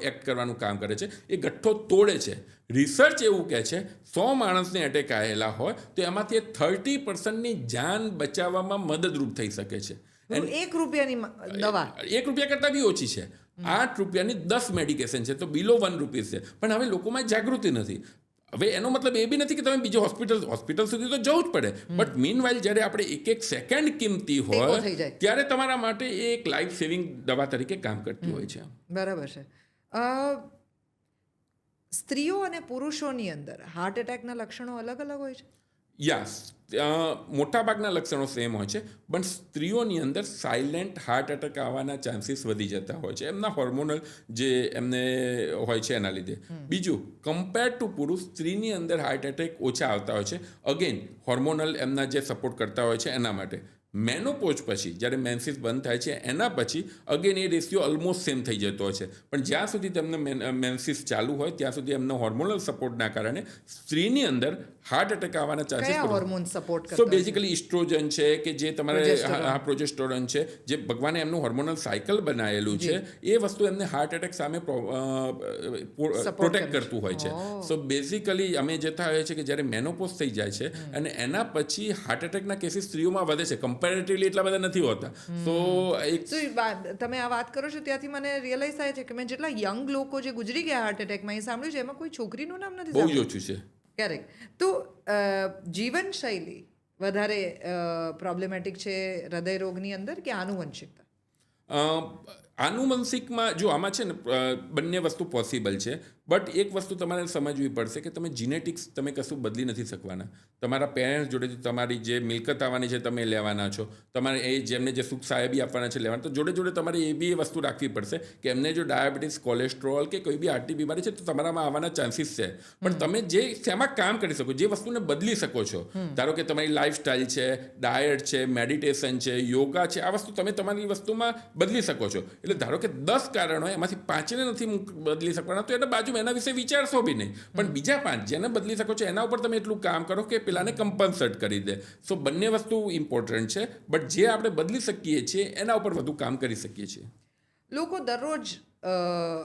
Speaker 1: એક્ટ કરવાનું કામ કરે છે. એ ગઠ્ઠો તોડે છે. રિસર્ચ એવું કહે છે 100 માણસને એટેક આવેલા હોય તો એમાંથી 30%ની જાન બચાવવામાં મદદરૂપ થઈ શકે છે.
Speaker 2: 1 રૂપિયાની દવા
Speaker 1: 1 રૂપિયા કરતાં બી ઓછી છે. 8 રૂપિયાની 10 મેડિકેશન છે, તો બિલો 1 રૂપીસ છે. પણ હવે લોકોમાં જાગૃતિ નથી. હવે એનો મતલબ એ બી નથી કે તમે બીજો હોસ્પિટલ સુધી તો જવું જ પડે, બટ મીન વાઇલ જ્યારે આપણે એક સેકન્ડ કિંમતી હોય
Speaker 2: ટેકો થઈ જાય.
Speaker 1: ત્યારે તમારા માટે એ એક લાઈફ સેવિંગ દવા તરીકે કામ કરતી હોય છે.
Speaker 2: બરાબર છે. સ્ત્રીઓ અને પુરુષોની અંદર હાર્ટ એટેકના લક્ષણો અલગ અલગ હોય છે?
Speaker 1: યસ, મોટાભાગના લક્ષણો સેમ હોય છે, પણ સ્ત્રીઓની અંદર સાયલેન્ટ હાર્ટ એટેક આવવાના ચાન્સીસ વધી જતા હોય છે એમના હોર્મોનલ જે એમને હોય છે એના લીધે. બીજું, કમ્પેર ટુ પુરુષ, સ્ત્રીની અંદર હાર્ટ એટેક ઓછા આવતા હોય છે, અગેન હોર્મોનલ એમના જે સપોર્ટ કરતા હોય છે એના માટે. મેનોપોઝ પછી જ્યારે મેન્સિસ બંધ થાય છે એના પછી અગેન એ રેશિયો ઓલમોસ્ટ સેમ થઈ જતો હોય છે, પણ જ્યાં સુધી તેમને મેન્સિસ ચાલુ હોય ત્યાં સુધી એમનો હોર્મોનલ સપોર્ટના કારણે સ્ત્રીની અંદર હાર્ટ એટેક આવવાના
Speaker 2: કયા
Speaker 1: ચાન્સીસ.
Speaker 2: હોર્મોન સપોર્ટ
Speaker 1: સો
Speaker 2: કરતા હોય છે?
Speaker 1: બેઝિકલી ઇસ્ટ્રોજન છે કે જે તમારે
Speaker 2: Progesterone.
Speaker 1: પ્રોજેસ્ટોરન છે, જે ભગવાને એમનું હોર્મોનલ સાયકલ બનાવેલું છે, એ વસ્તુ એમને હાર્ટ એટેક સામે પ્રોટેક્ટ કરતું હોય છે. સો બેઝિકલી અમે જતા હોય છે કે જ્યારે મેનોપોઝ થઈ જાય છે અને એના પછી હાર્ટ એટેકના કેસીસ સ્ત્રીઓમાં વધે છે, કમ્પેરેટિવલી એટલા બધા નથી હોતા. સો એક
Speaker 2: તો તમે આ વાત કરો છો ત્યાંથી મને રિયલાઇઝ થાય છે કે મેં જેટલા યંગ લોકો જે ગુજરી ગયા હાર્ટ એટેકમાં એ સાંભળ્યું છે, એમાં કોઈ છોકરીનું નામ નથી
Speaker 1: બહુ જ
Speaker 2: સાંભળ્યું.
Speaker 1: ઓછું છે.
Speaker 2: ક્યારેક તો જીવનશૈલી વધારે પ્રોબ્લેમેટિક છે હૃદયરોગની અંદર કે આનુવંશિકતા?
Speaker 1: આનુવંશિકમાં જો આમાં છે ને બંને વસ્તુ પોસિબલ છે, બટ એક વસ્તુ તમારે સમજવી પડશે કે તમે જીનેટિક્સ તમે કશું બદલી નથી શકવાના. તમારા પેરેન્ટ્સ જોડેથી તમારી જે મિલકત આવવાની છે તમે લેવાના છો, તમારે એ જેમને જે સુખ સાહેબી આપવાના છે લેવાના, તો જોડે જોડે તમારે એ બી વસ્તુ રાખવી પડશે કે એમને જો ડાયાબિટીસ, કોલેસ્ટ્રોલ કે કોઈ બી હાર્ટની બીમારી છે તો તમારામાં આવવાના ચાન્સીસ છે, પણ તમે જે શેમાં કામ કરી શકો, જે વસ્તુને બદલી શકો છો, ધારો કે તમારી લાઈફસ્ટાઈલ છે, ડાયટ છે, મેડિટેશન છે, યોગા છે, આ વસ્તુ તમે તમારી વસ્તુમાં બદલી શકો છો. એટલે ધારો કે 10 કારણો હોય એમાંથી 5ને નથી બદલી શકવાના, તો એના બાજુમાં એના વિશે વિચારશો બી નહીં, પણ બીજા 5 જેને બદલી શકો છો એના ઉપર તમે એટલું કામ કરો કે પેલાને કમ્પન્સેટ કરી દે. સો બંને વસ્તુ ઇમ્પોર્ટન્ટ છે, બટ જે આપણે બદલી શકીએ છીએ એના ઉપર વધુ કામ કરી શકીએ છીએ.
Speaker 2: લોકો દરરોજ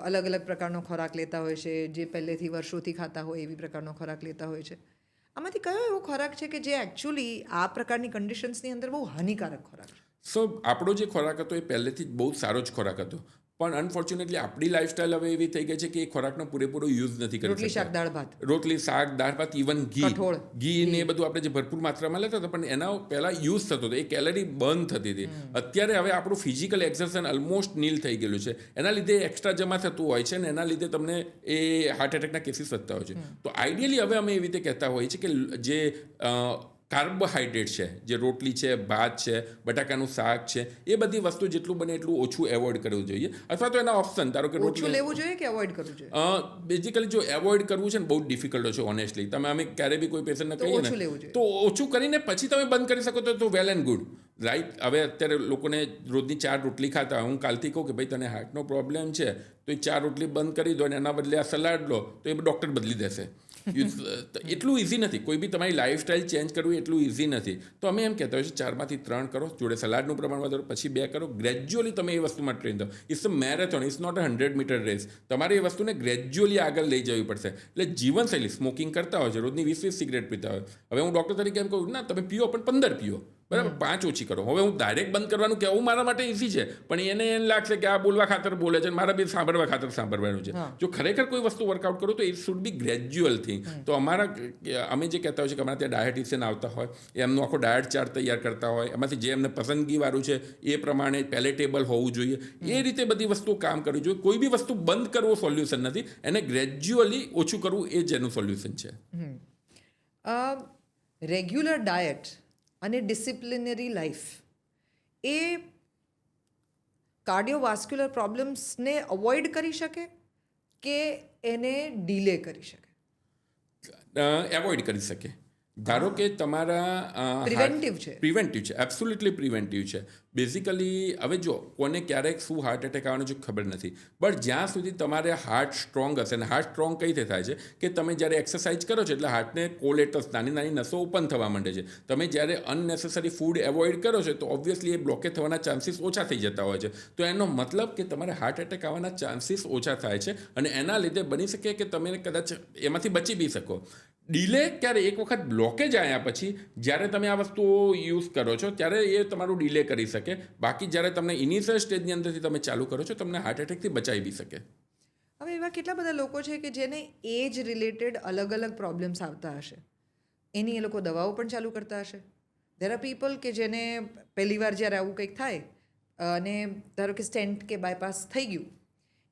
Speaker 2: અલગ અલગ પ્રકારનો ખોરાક લેતા હોય છે, જે પહેલેથી વર્ષોથી ખાતા હોય એવી પ્રકારનો ખોરાક લેતા હોય છે. આમાંથી કયો એવો ખોરાક છે કે જે એકચ્યુઅલી આ પ્રકારની કન્ડિશન્સની અંદર બહુ હાનિકારક ખોરાક છે?
Speaker 1: સો આપણો જે ખોરાક હતો એ પહેલેથી જ બહુ સારો જ ખોરાક હતો, પણ અનફોર્ચ્યુનેટલી આપણી લાઈફસ્ટાઈલ હવે એવી થઈ ગઈ છે કે એ ખોરાકનો પૂરેપૂરો યુઝ નથી કરી
Speaker 2: રોટલી, શાક,
Speaker 1: શકતા.
Speaker 2: દાળ, ભાત.
Speaker 1: રોટલી, શાક, દાળ ભાત, ઇવન
Speaker 2: કઠોળ.
Speaker 1: ઘી ને એ બધું આપણે જે ભરપૂર માત્રામાં લેતા હતા, પણ એના પહેલાં યુઝ થતો હતો, એ કેલરી બંધ થતી હતી. અત્યારે હવે આપણું ફિઝિકલ એક્સર્સન ઓલમોસ્ટ નીલ થઈ ગયેલું છે, એના લીધે એક્સ્ટ્રા જમા થતું હોય છે ને એના લીધે તમને એ હાર્ટ એટેકના કેસીસ વધતા હોય છે. તો આઈડિયલી હવે અમે એવી રીતે કહેતા હોઈએ છીએ કે જે કાર્બોહાઈડ્રેટ છે, જે રોટલી છે, ભાત છે, બટાકાનું શાક છે, એ બધી વસ્તુ જેટલું બને એટલું ઓછું એવોઇડ કરવું જોઈએ, અથવા તો એના ઓપ્શન ધારો કે
Speaker 2: ઓછું લેવું જોઈએ કે અવોઇડ કરવું જોઈએ?
Speaker 1: બેઝિકલી જો એવોઇડ કરવું છે ને બહુ ડિફિકલ્ટ છે ઓનેસ્ટલી. તમે અમે ક્યારે બી કોઈ પેશન્ટને કહીએ
Speaker 2: ઓછું
Speaker 1: ને
Speaker 2: લેવું જોઈએ.
Speaker 1: તો ઓછું કરીને પછી તમે બંધ કરી શકો તો વેલ એન્ડ ગુડ, રાઈટ. હવે અત્યારે લોકોને રોજની 4 રોટલી ખાતા હોય, હું કાલથી કહું કે ભાઈ તને હાર્ટનો પ્રોબ્લેમ છે તો એ 4 રોટલી બંધ કરી દો અને એના બદલે આ સલાડ લો, તો એ ડૉક્ટર બદલી દેશે. એટલું ઇઝી નથી, કોઈ બી તમારી લાઈફસ્ટાઈલ ચેન્જ કરવું એટલું ઇઝી નથી. તો અમે એમ કહેતા હોય છે 4માંથી 3 કરો, જોડે સલાડનું પ્રમાણ વધારો, પછી 2 કરો, ગ્રેજ્યુઅલી તમે એ વસ્તુમાં ટ્રેન દો. It's a marathon, it's not a 100 metre race. તમારે એ વસ્તુને ગ્રેજ્યુઅલી આગળ લઈ જવી પડશે. એટલે જીવનશૈલી, સ્મોકિંગ કરતા હોય છે, રોજની 20 સિગરેટ પીતા હોય, હવે હું ડૉક્ટર તરીકે એમ કહું ના તમે પીઓ પણ 15 પીઓ, બરાબર, 5 ઓછી કરો. હવે હું ડાયરેક્ટ બંધ કરવાનું કહેવું મારા માટે ઇઝી છે, પણ એને એમ લાગશે કે આ બોલવા ખાતર બોલે છે, મારા બી સાંભળવા ખાતર સાંભળવાનું છે. જો ખરેખર કોઈ વસ્તુ વર્કઆઉટ કરો તો it should be gradual thing. તો અમે જે કહેતા હોય છે કે અમારા ત્યાં ડાયટિશિયન આવતા હોય, એ એમનો આખો ડાયટ ચાર્ટ તૈયાર કરતા હોય, એમાંથી જે એમને પસંદગીવાળું છે એ પ્રમાણે પેલેટેબલ હોવું જોઈએ, એ રીતે બધી વસ્તુઓ કામ કરવી જોઈએ. કોઈ બી વસ્તુ બંધ કરવો સોલ્યુશન નથી, એને ગ્રેજ્યુઅલી ઓછું કરવું એ જ એનું સોલ્યુશન છે.
Speaker 2: રેગ્યુલર ડાયટ અને ડિસિપ્લિનરી લાઈફ એ કાર્ડિયોવાસ્ક્યુલર પ્રોબ્લેમ્સને અવોઇડ કરી શકે કે એને ડીલે કરી શકે?
Speaker 1: એવોઇડ કરી શકે. ધારો કે તમારા
Speaker 2: પ્રિવેન્ટિવ છે.
Speaker 1: પ્રિવેન્ટિવ છે, એબ્સોલ્યુટલી પ્રિવેન્ટિવ છે. બેઝિકલી હવે જો કોને ક્યારેક શું હાર્ટ એટેક આવવાનો જો ખબર નથી, બટ જ્યાં સુધી તમારે હાર્ટ સ્ટ્રોંગ હશે, અને હાર્ટ સ્ટ્રોંગ કઈ રીતે થાય છે કે તમે જ્યારે એક્સરસાઇઝ કરો છો એટલે હાર્ટને કોલેટસ, નાની નાની નસો ઓપન થવા માંડે છે. તમે જ્યારે અનનેસેસરી ફૂડ એવોઇડ કરો છો તો ઓબ્વિયસલી એ બ્લોકેજ થવાના ચાન્સીસ ઓછા થઈ જતા હોય છે. તો એનો મતલબ કે તમારે હાર્ટ એટેક આવવાના ચાન્સીસ ઓછા થાય છે, અને એના લીધે બની શકે કે તમે કદાચ એમાંથી બચી બી શકો. ડીલે ક્યારે? એક વખત બ્લોકેજ આવ્યા પછી જ્યારે તમે આ વસ્તુઓ યુઝ કરો છો ત્યારે એ તમારું ડીલે કરી શકે. બાકી જ્યારે તમને ઇનિશિયલ સ્ટેજની અંદરથી તમે ચાલુ કરો છો તમને હાર્ટ એટેકથી બચાવી બી શકે.
Speaker 2: હવે એવા કેટલા બધા લોકો છે કે જેને એજ રિલેટેડ અલગ અલગ પ્રોબ્લેમ્સ આવતા હશે, એની એ લોકો દવાઓ પણ ચાલુ કરતા હશે. દેર આર પીપલ કે જેને પહેલી વાર જ્યારે આવું કંઈક થાય અને ધારો કે સ્ટેન્ટ કે બાયપાસ થઈ ગયું,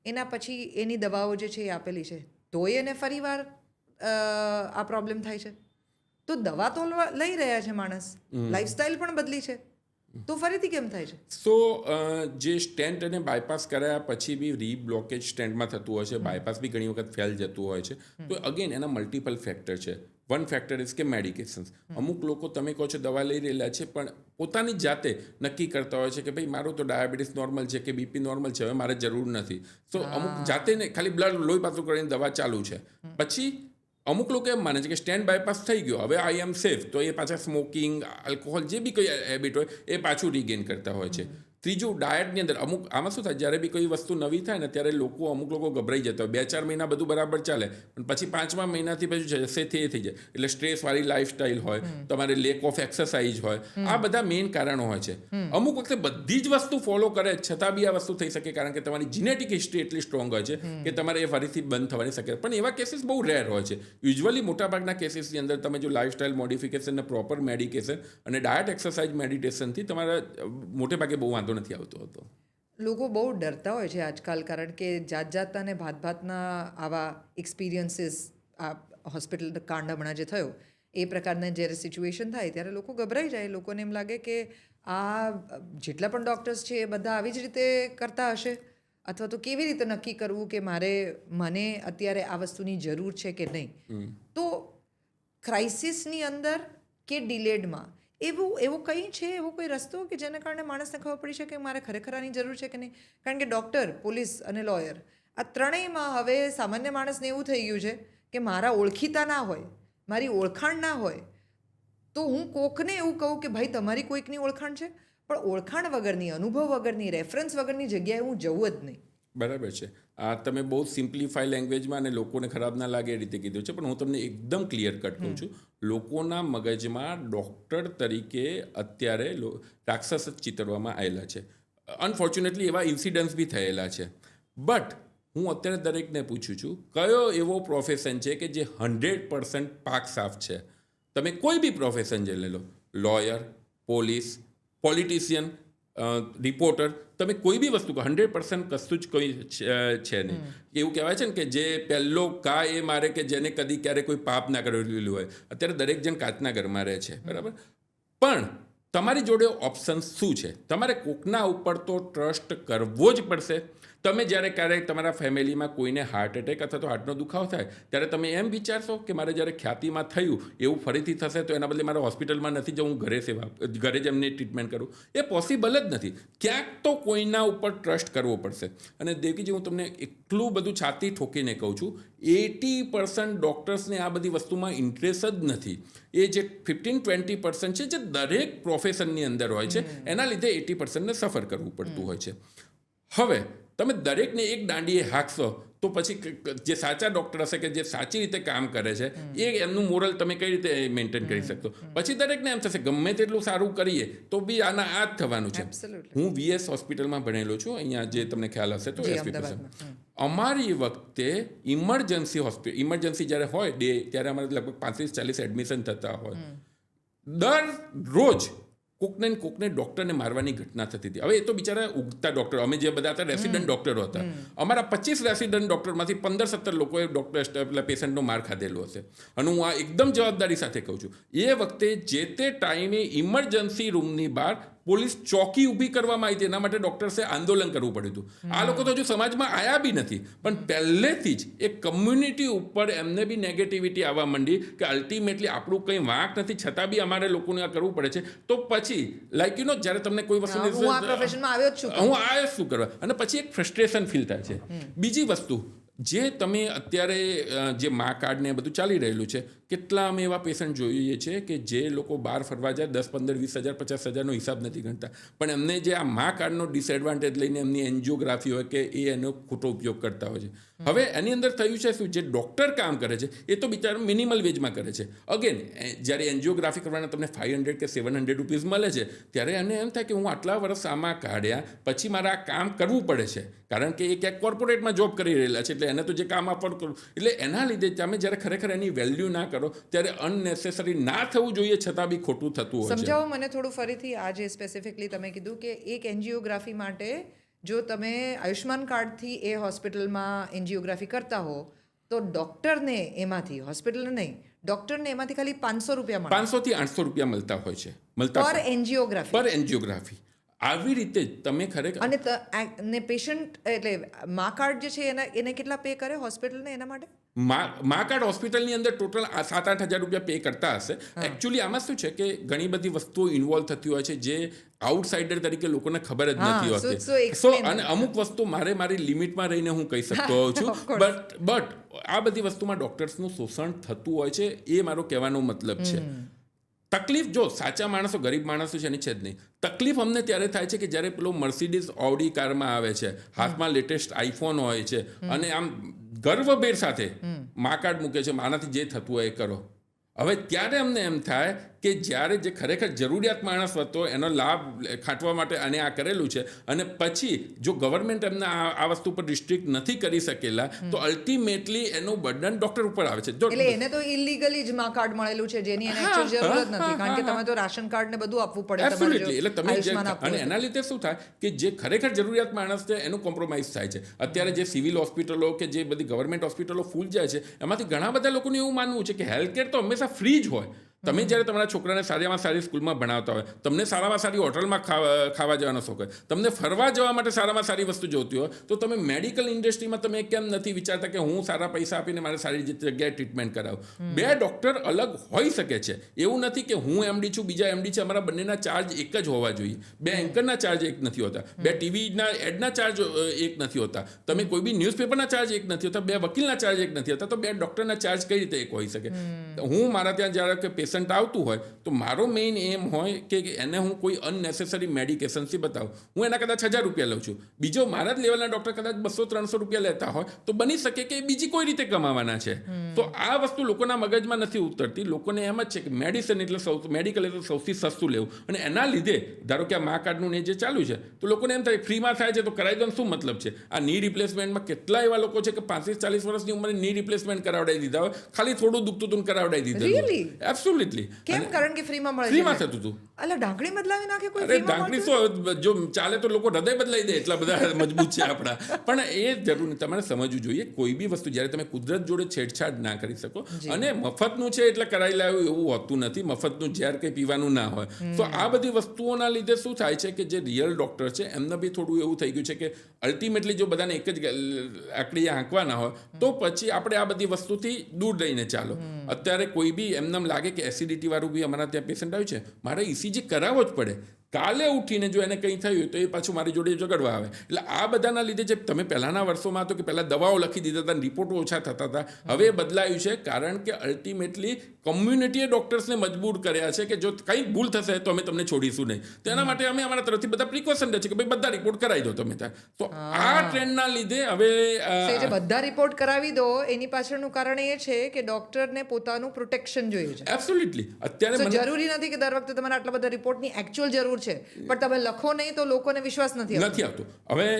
Speaker 2: એના પછી એની દવાઓ જે છે એ આપેલી છે, તોય એને ફરીવાર આ પ્રોબ્લેમ થાય છે. તો દવા તો લઈ રહ્યા છે માણસ, લાઈફસ્ટાઈલ પણ બદલી છે, તો ફરીથી કેમ થાય છે?
Speaker 1: સો જે સ્ટેન્ટ અને બાયપાસ કરાયા પછી બી રીબ્લોકેજ સ્ટેન્ટમાં થતું હોય છે, બાયપાસ બી ઘણી વખત ફેલ જતું હોય છે. તો અગેન એના મલ્ટિપલ ફેક્ટર છે. વન ફેક્ટર ઇઝ કે મેડિકેશન્સ. અમુક લોકો તમે કહો છો દવા લઈ રહેલા છે પણ પોતાની જાતે નક્કી કરતા હોય છે કે ભાઈ મારું તો ડાયાબિટીસ નોર્મલ છે કે બીપી નોર્મલ છે, હવે મારે જરૂર નથી. તો અમુક જાતે ને ખાલી બ્લડ લોહી પાતળું કરીને દવા ચાલુ છે. પછી અમુક લોકો એમ માને છે કે સ્ટેન્ટ બાયપાસ થઈ ગયો, હવે આઈ એમ સેફ, તો એ પાછા સ્મોકિંગ, આલ્કોહોલ, જે બી કોઈ હેબિટ હોય એ પાછું રિગેન કરતા હોય છે. ત્રીજું, ડાયટની અંદર અમુક આમાં શું થાય, જ્યારે બી કોઈ વસ્તુ નવી થાય ને ત્યારે અમુક લોકો ગભરાઈ જતા હોય. 2-4 મહિના બધું બરાબર ચાલે પણ પછી 5મા મહિનાથી પછી જશે એ થઈ જાય. એટલે સ્ટ્રેસવાળી લાઈફસ્ટાઈલ હોય, તમારે લેક ઓફ એક્સરસાઇઝ હોય, આ બધા મેઇન કારણો હોય છે. અમુક વખતે બધી જ વસ્તુ ફોલો કરે છતાં બી આ વસ્તુ થઈ શકે, કારણ કે તમારી જીનેટિક હિસ્ટ્રી એટલી સ્ટ્રોંગ હોય છે કે તમારે એ ફરીથી બંધ થવાની શક્યતા. પણ એવા કેસીસ બહુ રેર હોય છે. યુઝ્યુઅલી મોટાભાગના કેસીસની અંદર તમે જો લાઈફસ્ટાઈલ મોડિફિકેશન ને પ્રોપર મેડિકેશન અને ડાયટ, એક્સરસાઇઝ, મેડિટેશનથી તમારા મોટે ભાગે બહુ વાંધો નથી આવતો હતો.
Speaker 2: લોકો બહુ ડરતા હોય છે આજકાલ, કારણ કે જાતના ને ભાતના આવા એક્સપિરિયન્સીસ, આ હોસ્પિટલ કાંડ હમણાં જે થયો એ પ્રકારના જ્યારે સિચ્યુએશન થાય ત્યારે લોકો ગભરાઈ જાય. લોકોને એમ લાગે કે આ જેટલા પણ ડૉક્ટર્સ છે એ બધા આવી જ રીતે કરતા હશે, અથવા તો કેવી રીતે નક્કી કરવું કે મને અત્યારે આ વસ્તુની જરૂર છે કે નહીં. તો ક્રાઇસિસની અંદર કે ડિલેડમાં એવું કંઈ છે, એવો કોઈ રસ્તો કે જેને કારણે માણસને ખબર પડી શકે મારે ખરેખર આની જરૂર છે કે નહીં? કારણ કે ડૉક્ટર, પોલીસ અને લોયર, આ ત્રણેયમાં હવે સામાન્ય માણસને એવું થઈ ગયું છે કે મારા ઓળખીતા ના હોય, મારી ઓળખાણ ના હોય, તો હું કોકને એવું કહું કે ભાઈ તમારી કોઈકની ઓળખાણ છે, પણ ઓળખાણ વગરની, અનુભવ વગરની, રેફરન્સ વગરની જગ્યાએ હું જવું જ નહીં.
Speaker 1: બરાબર છે. આ તમે બહુ સિમ્પ્લિફાઈ લેંગ્વેજમાં અને લોકોને ખરાબ ના લાગે એ રીતે કીધું છે, પણ હું તમને એકદમ ક્લિયર કટ કહું છું. લોકોના મગજમાં ડૉક્ટર તરીકે અત્યારે રાક્ષસ જ ચિતરવામાં આવેલા છે. અનફોર્ચ્યુનેટલી એવા ઇન્સિડન્ટ્સ બી થયેલા છે. બટ હું અત્યારે દરેકને પૂછું છું, કયો એવો પ્રોફેશન છે કે જે 100% પાક સાફ છે? તમે કોઈ બી પ્રોફેશન જે લઈ લો, લોયર, પોલીસ, પોલિટિશિયન, રિપોર્ટર, તમે કોઈ બી વસ્તુ 100% કશું જ કોઈ છે નહીં. એવું કહેવાય છે ને કે જે પહેલો એ મારે કે જેને કદી ક્યારે કોઈ પાપ ના કરેલું હોય. અત્યારે દરેક જણ કાચના ઘરમાં રહે છે, બરાબર? પણ તમારી જોડે ઓપ્શન શું છે? તમારે કોકના ઉપર તો ટ્રસ્ટ કરવો જ પડશે. તમે જ્યારે ક્યારેક તમારા ફેમિલીમાં કોઈને હાર્ટ એટેક અથવા તો હાર્ટનો દુખાવો થાય ત્યારે તમે એમ વિચારશો કે મારે જ્યારે ખ્યાતિમાં થયું એવું ફરીથી થશે તો એના બદલે મારે હોસ્પિટલમાં નથી જવું, ઘરે જ એમને ટ્રીટમેન્ટ કરું? એ પોસિબલ જ નથી. ક્યાંક તો કોઈના ઉપર ટ્રસ્ટ કરવો પડશે. અને દેવકીજી, હું તમને એટલું બધું છાતી ઠોકીને કહું છું, 80% ડૉક્ટર્સને આ બધી વસ્તુમાં ઇન્ટરેસ્ટ જ નથી. એ જે 15-20% છે જે દરેક પ્રોફેશનની અંદર હોય છે, એના લીધે 80%ને સફર કરવું પડતું હોય છે. હવે તમે દરેકને એક દાંડીએ હાંકશો તો પછી જે સાચા ડૉક્ટર હશે કે જે સાચી રીતે કામ કરે છે એ એમનું મોરલ તમે કઈ રીતે મેન્ટેન કરી શકશો? પછી દરેકને એમ થશે ગમે તેટલું સારું કરીએ તો બી આના આ જ થવાનું છે. હું VS હોસ્પિટલમાં ભણેલો છું, અહીંયા જે તમને ખ્યાલ હશે તો અમારી વખતે ઇમરજન્સી જ્યારે હોય ડે, ત્યારે અમારે લગભગ 35-40 એડમિશન થતા હોય. દરરોજ કોકને ડૉક્ટરને મારવાની ઘટના થતી હતી. હવે એ તો બિચારા ઉગતા ડૉક્ટર, અમે જે બધા હતા રેસિડન્ટ ડૉક્ટરો હતા. અમારા 25 રેસિડન્ટ ડૉક્ટરમાંથી 15-17 લોકોએ ડૉક્ટર પેશન્ટનો માર ખાધેલો હશે. અને હું આ એકદમ જવાબદારી સાથે કહું છું. એ વખતે જે તે ટાઈમે ઇમરજન્સી રૂમની બહાર પોલીસ ચોકી ઊભી કરવામાં આવી હતી, એના માટે ડૉક્ટર્સે આંદોલન કરવું પડ્યું હતું. આ લોકો તો હજુ સમાજમાં આવ્યા બી નથી, પણ પહેલેથી જ એક કમ્યુનિટી ઉપર એમને બી નેગેટિવિટી આવવા માંડી કે અલ્ટિમેટલી આપણું કંઈ વાંક નથી છતાં બી અમારે લોકોને આ કરવું પડે છે. તો પછી જ્યારે તમને કોઈ વસ્તુ
Speaker 2: હું
Speaker 1: આવ્યો શું કરવા, અને પછી એક ફ્રસ્ટ્રેશન ફીલ થાય છે. બીજી વસ્તુ, જે તમે અત્યારે જે મા કાર્ડ ને બધું ચાલી રહેલું છે, કેટલા અમે એવા પેશન્ટ જોઈએ છે કે જે લોકો બહાર ફરવા જાય 10, 15, 20 હજાર, 50 હજારનો હિસાબ નથી ગણતા, પણ એમને જે આ મા કાર્ડનો ડિસએડવાન્ટેજ લઈને એમની એન્જિયોગ્રાફી હોય કે એનો ખોટો ઉપયોગ કરતા હોય છે. હવે એની અંદર થયું છે શું, જે ડૉક્ટર કામ કરે છે એ તો બિચારો મિનિમલ વેજમાં કરે છે. અગેન જ્યારે એન્જિયોગ્રાફી કરવાના તમને 500 કે 700 રૂપીઝ મળે છે, ત્યારે એને એમ થાય કે હું આટલા વર્ષ આમાં કાઢ્યા પછી મારે આ કામ કરવું પડે છે, કારણ કે એ ક્યાંક કોર્પોરેટમાં જોબ કરી રહેલા છે, એટલે એને તો જે કામ આપવાનું કરવું, એટલે એના લીધે તમે જ્યારે ખરેખર એની વેલ્યુ ના કરો ત્યારે અનનેસેસરી ના થવું જોઈએ છતાં બી ખોટું થતું હોય છે.
Speaker 2: સમજાવો મને થોડું ફરીથી. આજે સ્પેસિફિકલી તમે કીધું કે એક એન્જિયોગ્રાફી માટે જો તમે આયુષ્માન કાર્ડથી એ હોસ્પિટલમાં એન્જિયોગ્રાફી કરતા હો તો ડૉક્ટરને એમાંથી, હોસ્પિટલને નહીં, ડૉક્ટરને એમાંથી ખાલી 500 રૂપિયા મળે,
Speaker 1: 500 થી 800 રૂપિયા મળતા હોય છે,
Speaker 2: પર એન્જિયોગ્રાફી.
Speaker 1: પર એન્જિયોગ્રાફી. આવી રીતે જ તમે ખરેખર
Speaker 2: અને પેશન્ટ એટલે મા કાર્ડ જે છે એને કેટલા પે કરે હોસ્પિટલને એના માટે?
Speaker 1: મા કાર્ડ હોસ્પિટલની અંદર ટોટલ 7-8 હજાર રૂપિયા પે કરતા હશે. એકચ્યુઅલી આમાં શું છે કે ઘણી બધી વસ્તુઓ ઇન્વોલ્વ થતી હોય છે જે આઉટસાઇડર તરીકે લોકોને ખબર જ નથી હોતી. સો અને અમુક વસ્તુ મારી લિમિટમાં રહીને હું કહી શકતો હોઉં છું, બટ આ બધી વસ્તુમાં ડોક્ટર્સનું શોષણ થતું હોય છે, એ મારો કહેવાનો મતલબ છે. તકલીફ જો સાચા માણસો, ગરીબ માણસો છે એની છે જ નહીં. તકલીફ અમને ત્યારે થાય છે કે જ્યારે પેલો મર્સિડીઝ ઓડી કારમાં આવે છે, હાથમાં લેટેસ્ટ આઈફોન હોય છે, અને આમ ગર્વભેર સાથે મા કાર્ડ મૂકે છે, આનાથી જે થતું હોય એ કરો. હવે ત્યારે અમને એમ થાય કે જ્યારે જે ખરેખર જરૂરિયાત માણસ હતો એનો લાભ ખાટવા માટે આને આ કરેલું છે, અને પછી જો ગવર્મેન્ટ એમને આ વસ્તુ પર રિસ્ટ્રિક્ટ નથી કરી શકેલા તો અલ્ટિમેટલી એનું બર્ડન ડોક્ટર ઉપર આવે છે.
Speaker 2: એટલે એને તો ઇલીગલી જ મા કાર્ડ મળેલું છે જેની એને એક્ચ્યુઅલ જરૂર જ નથી, કારણ કે તમે તો રાશન કાર્ડ ને બધું આપવું પડે.
Speaker 1: એબ્સોલ્યુટલી. એટલે તમે અને એના લીધે શું થાય કે જે ખરેખર જરૂરિયાત માણસ છે એનું કોમ્પ્રોમાઇઝ થાય છે. અત્યારે જે સિવિલ હોસ્પિટલો કે જે બધી ગવર્મેન્ટ હોસ્પિટલો ફૂલ જાય છે, એમાંથી ઘણા બધા લોકોનું એવું માનવું છે કે હેલ્થ કેર તો હંમેશા ફ્રી જ હોય. તમે જ્યારે તમારા છોકરાને સારામાં સારી સ્કૂલમાં ભણાવતા હોય, તમને સારામાં સારી હોટલમાં ખાવા જવાનો શોખ હોય, તમને ફરવા જવા માટે સારામાં સારી વસ્તુ જોતી હોય, તો તમે મેડિકલ ઇન્ડસ્ટ્રીમાં તમે કેમ નથી વિચારતા કે હું સારા પૈસા આપીને મારે સારી જગ્યાએ ટ્રીટમેન્ટ કરાવું? બે ડૉક્ટર અલગ હોઈ શકે છે. એવું નથી કે હું એમડી છું, બીજા એમડી છે, અમારા બંનેના ચાર્જ એક જ હોવા જોઈએ. બે એન્કરના ચાર્જ એક નથી હોતા, બે ટીવીના એડના ચાર્જ એક નથી હોતા, તમે કોઈ બી ન્યૂઝપેપરના ચાર્જ એક નથી હોતા, બે વકીલના ચાર્જ એક નથી હોતા, તો બે ડૉક્ટરના ચાર્જ કઈ રીતે એક હોઈ શકે? હું મારા ત્યાં જ્યારે કે પેશન્ટ આવતું હોય તો મારો મેઇન એમ હોય કે એને હું કોઈ અનનેસેસરી મેડિકેશનથી બતાવું. હું એના કદાચ 1000 રૂપિયા લઉં છું, બીજો મારા જ લેવલના ડૉક્ટર કદાચ 200-300 રૂપિયા લેતા હોય, તો બની શકે કે બીજી કોઈ રીતે કમાવાના છે. તો આ વસ્તુ લોકોના મગજમાં નથી ઉતરતી. લોકોને એમ જ છે કે મેડિસિન એટલે મેડિકલ એટલે સૌથી સસ્તું લેવું, અને એના લીધે ધારો કે આ મા કાર્ડનું ને જે ચાલુ છે તો લોકોને એમ થાય ફ્રીમાં થાય છે તો કરાવી દો, શું મતલબ છે? આ ની રિપ્લેસમેન્ટમાં કેટલા એવા લોકો છે કે 35-40 વર્ષની ઉંમરે ની રિપ્લેસમેન્ટ કરાવડાવી દીધા હોય, ખાલી થોડું દુખતું હતું કરાવડાવી દીધું. એબ્સોલ્યુટલી.
Speaker 2: કેમ? કારણ કે ફ્રીમાં મળે,
Speaker 1: ફ્રીમાં થતું હતું.
Speaker 2: અલા ઢાંકણી બદલાવી નાખે કોઈ?
Speaker 1: અરે ઢાંકણી શું, જો ચાલે તો લોકો હૃદય બદલાઈ દે, એટલા બધા મજબૂત છે આપણા. પણ એ જરૂર નહીં. તમારે સમજવું જોઈએ કોઈ બી વસ્તુ જ્યારે તમે કુદરત જોડે છેડછાડ ના કરી શકો, અને મફતનું છે એટલે કરાવી લાવ્યું એવું હોતું નથી. મફતનું ઝેર કંઈ પીવાનું ના હોય. તો આ બધી વસ્તુઓના લીધે શું થાય છે કે જે રિયલ ડૉક્ટર છે એમને બી થોડું એવું થઈ ગયું છે કે અલ્ટિમેટલી જો બધાને એક જ આંકડી આંકવાના હોય તો પછી આપણે આ બધી વસ્તુથી દૂર રહીને ચાલો. અત્યારે કોઈ બી એમને લાગે કે એસિડિટી વાળું બી અમારા ત્યાં પેશન્ટ આવ્યું છે, મારે ઇસીજી કરાવવો જ પડે, કાલે ઉઠીને જો એને કંઈ થયું તો એ પાછું મારી જોડે ઝઘડવા આવે. એટલે આ બધાના લીધે જે તમે પહેલાંના વર્ષોમાં તો કે પહેલાં દવાઓ લખી દીધા હતા, રિપોર્ટો ઓછા થતા હતા, હવે એ બદલાયું છે, કારણ કે અલ્ટિમેટલી કોમ્યુનિટીએ ડૉક્ટર્સને મજબૂર કર્યા છે કે જો કંઈક ભૂલ થશે તો અમે તમને છોડીશું નહીં. તેના માટે અમે અમારા તરફથી બધા પ્રિકોશન લે છે કે ભાઈ બધા રિપોર્ટ કરાવી દો તમે ત્યાં. તો આ ટ્રેન્ડના લીધે હવે
Speaker 2: જે બધા રિપોર્ટ કરાવી દો એની પાછળનું કારણ એ છે કે ડૉક્ટરને પોતાનું પ્રોટેક્શન જોઈએ છે.
Speaker 1: એબ્સોલ્યુટલી. અત્યારે
Speaker 2: જરૂરી નથી કે દર વખતે તમારે આટલા બધા રિપોર્ટની એકચ્યુઅલ જરૂર છે, પણ તમે લખો નહીં તો લોકોને વિશ્વાસ નથી
Speaker 1: આવતો. હવે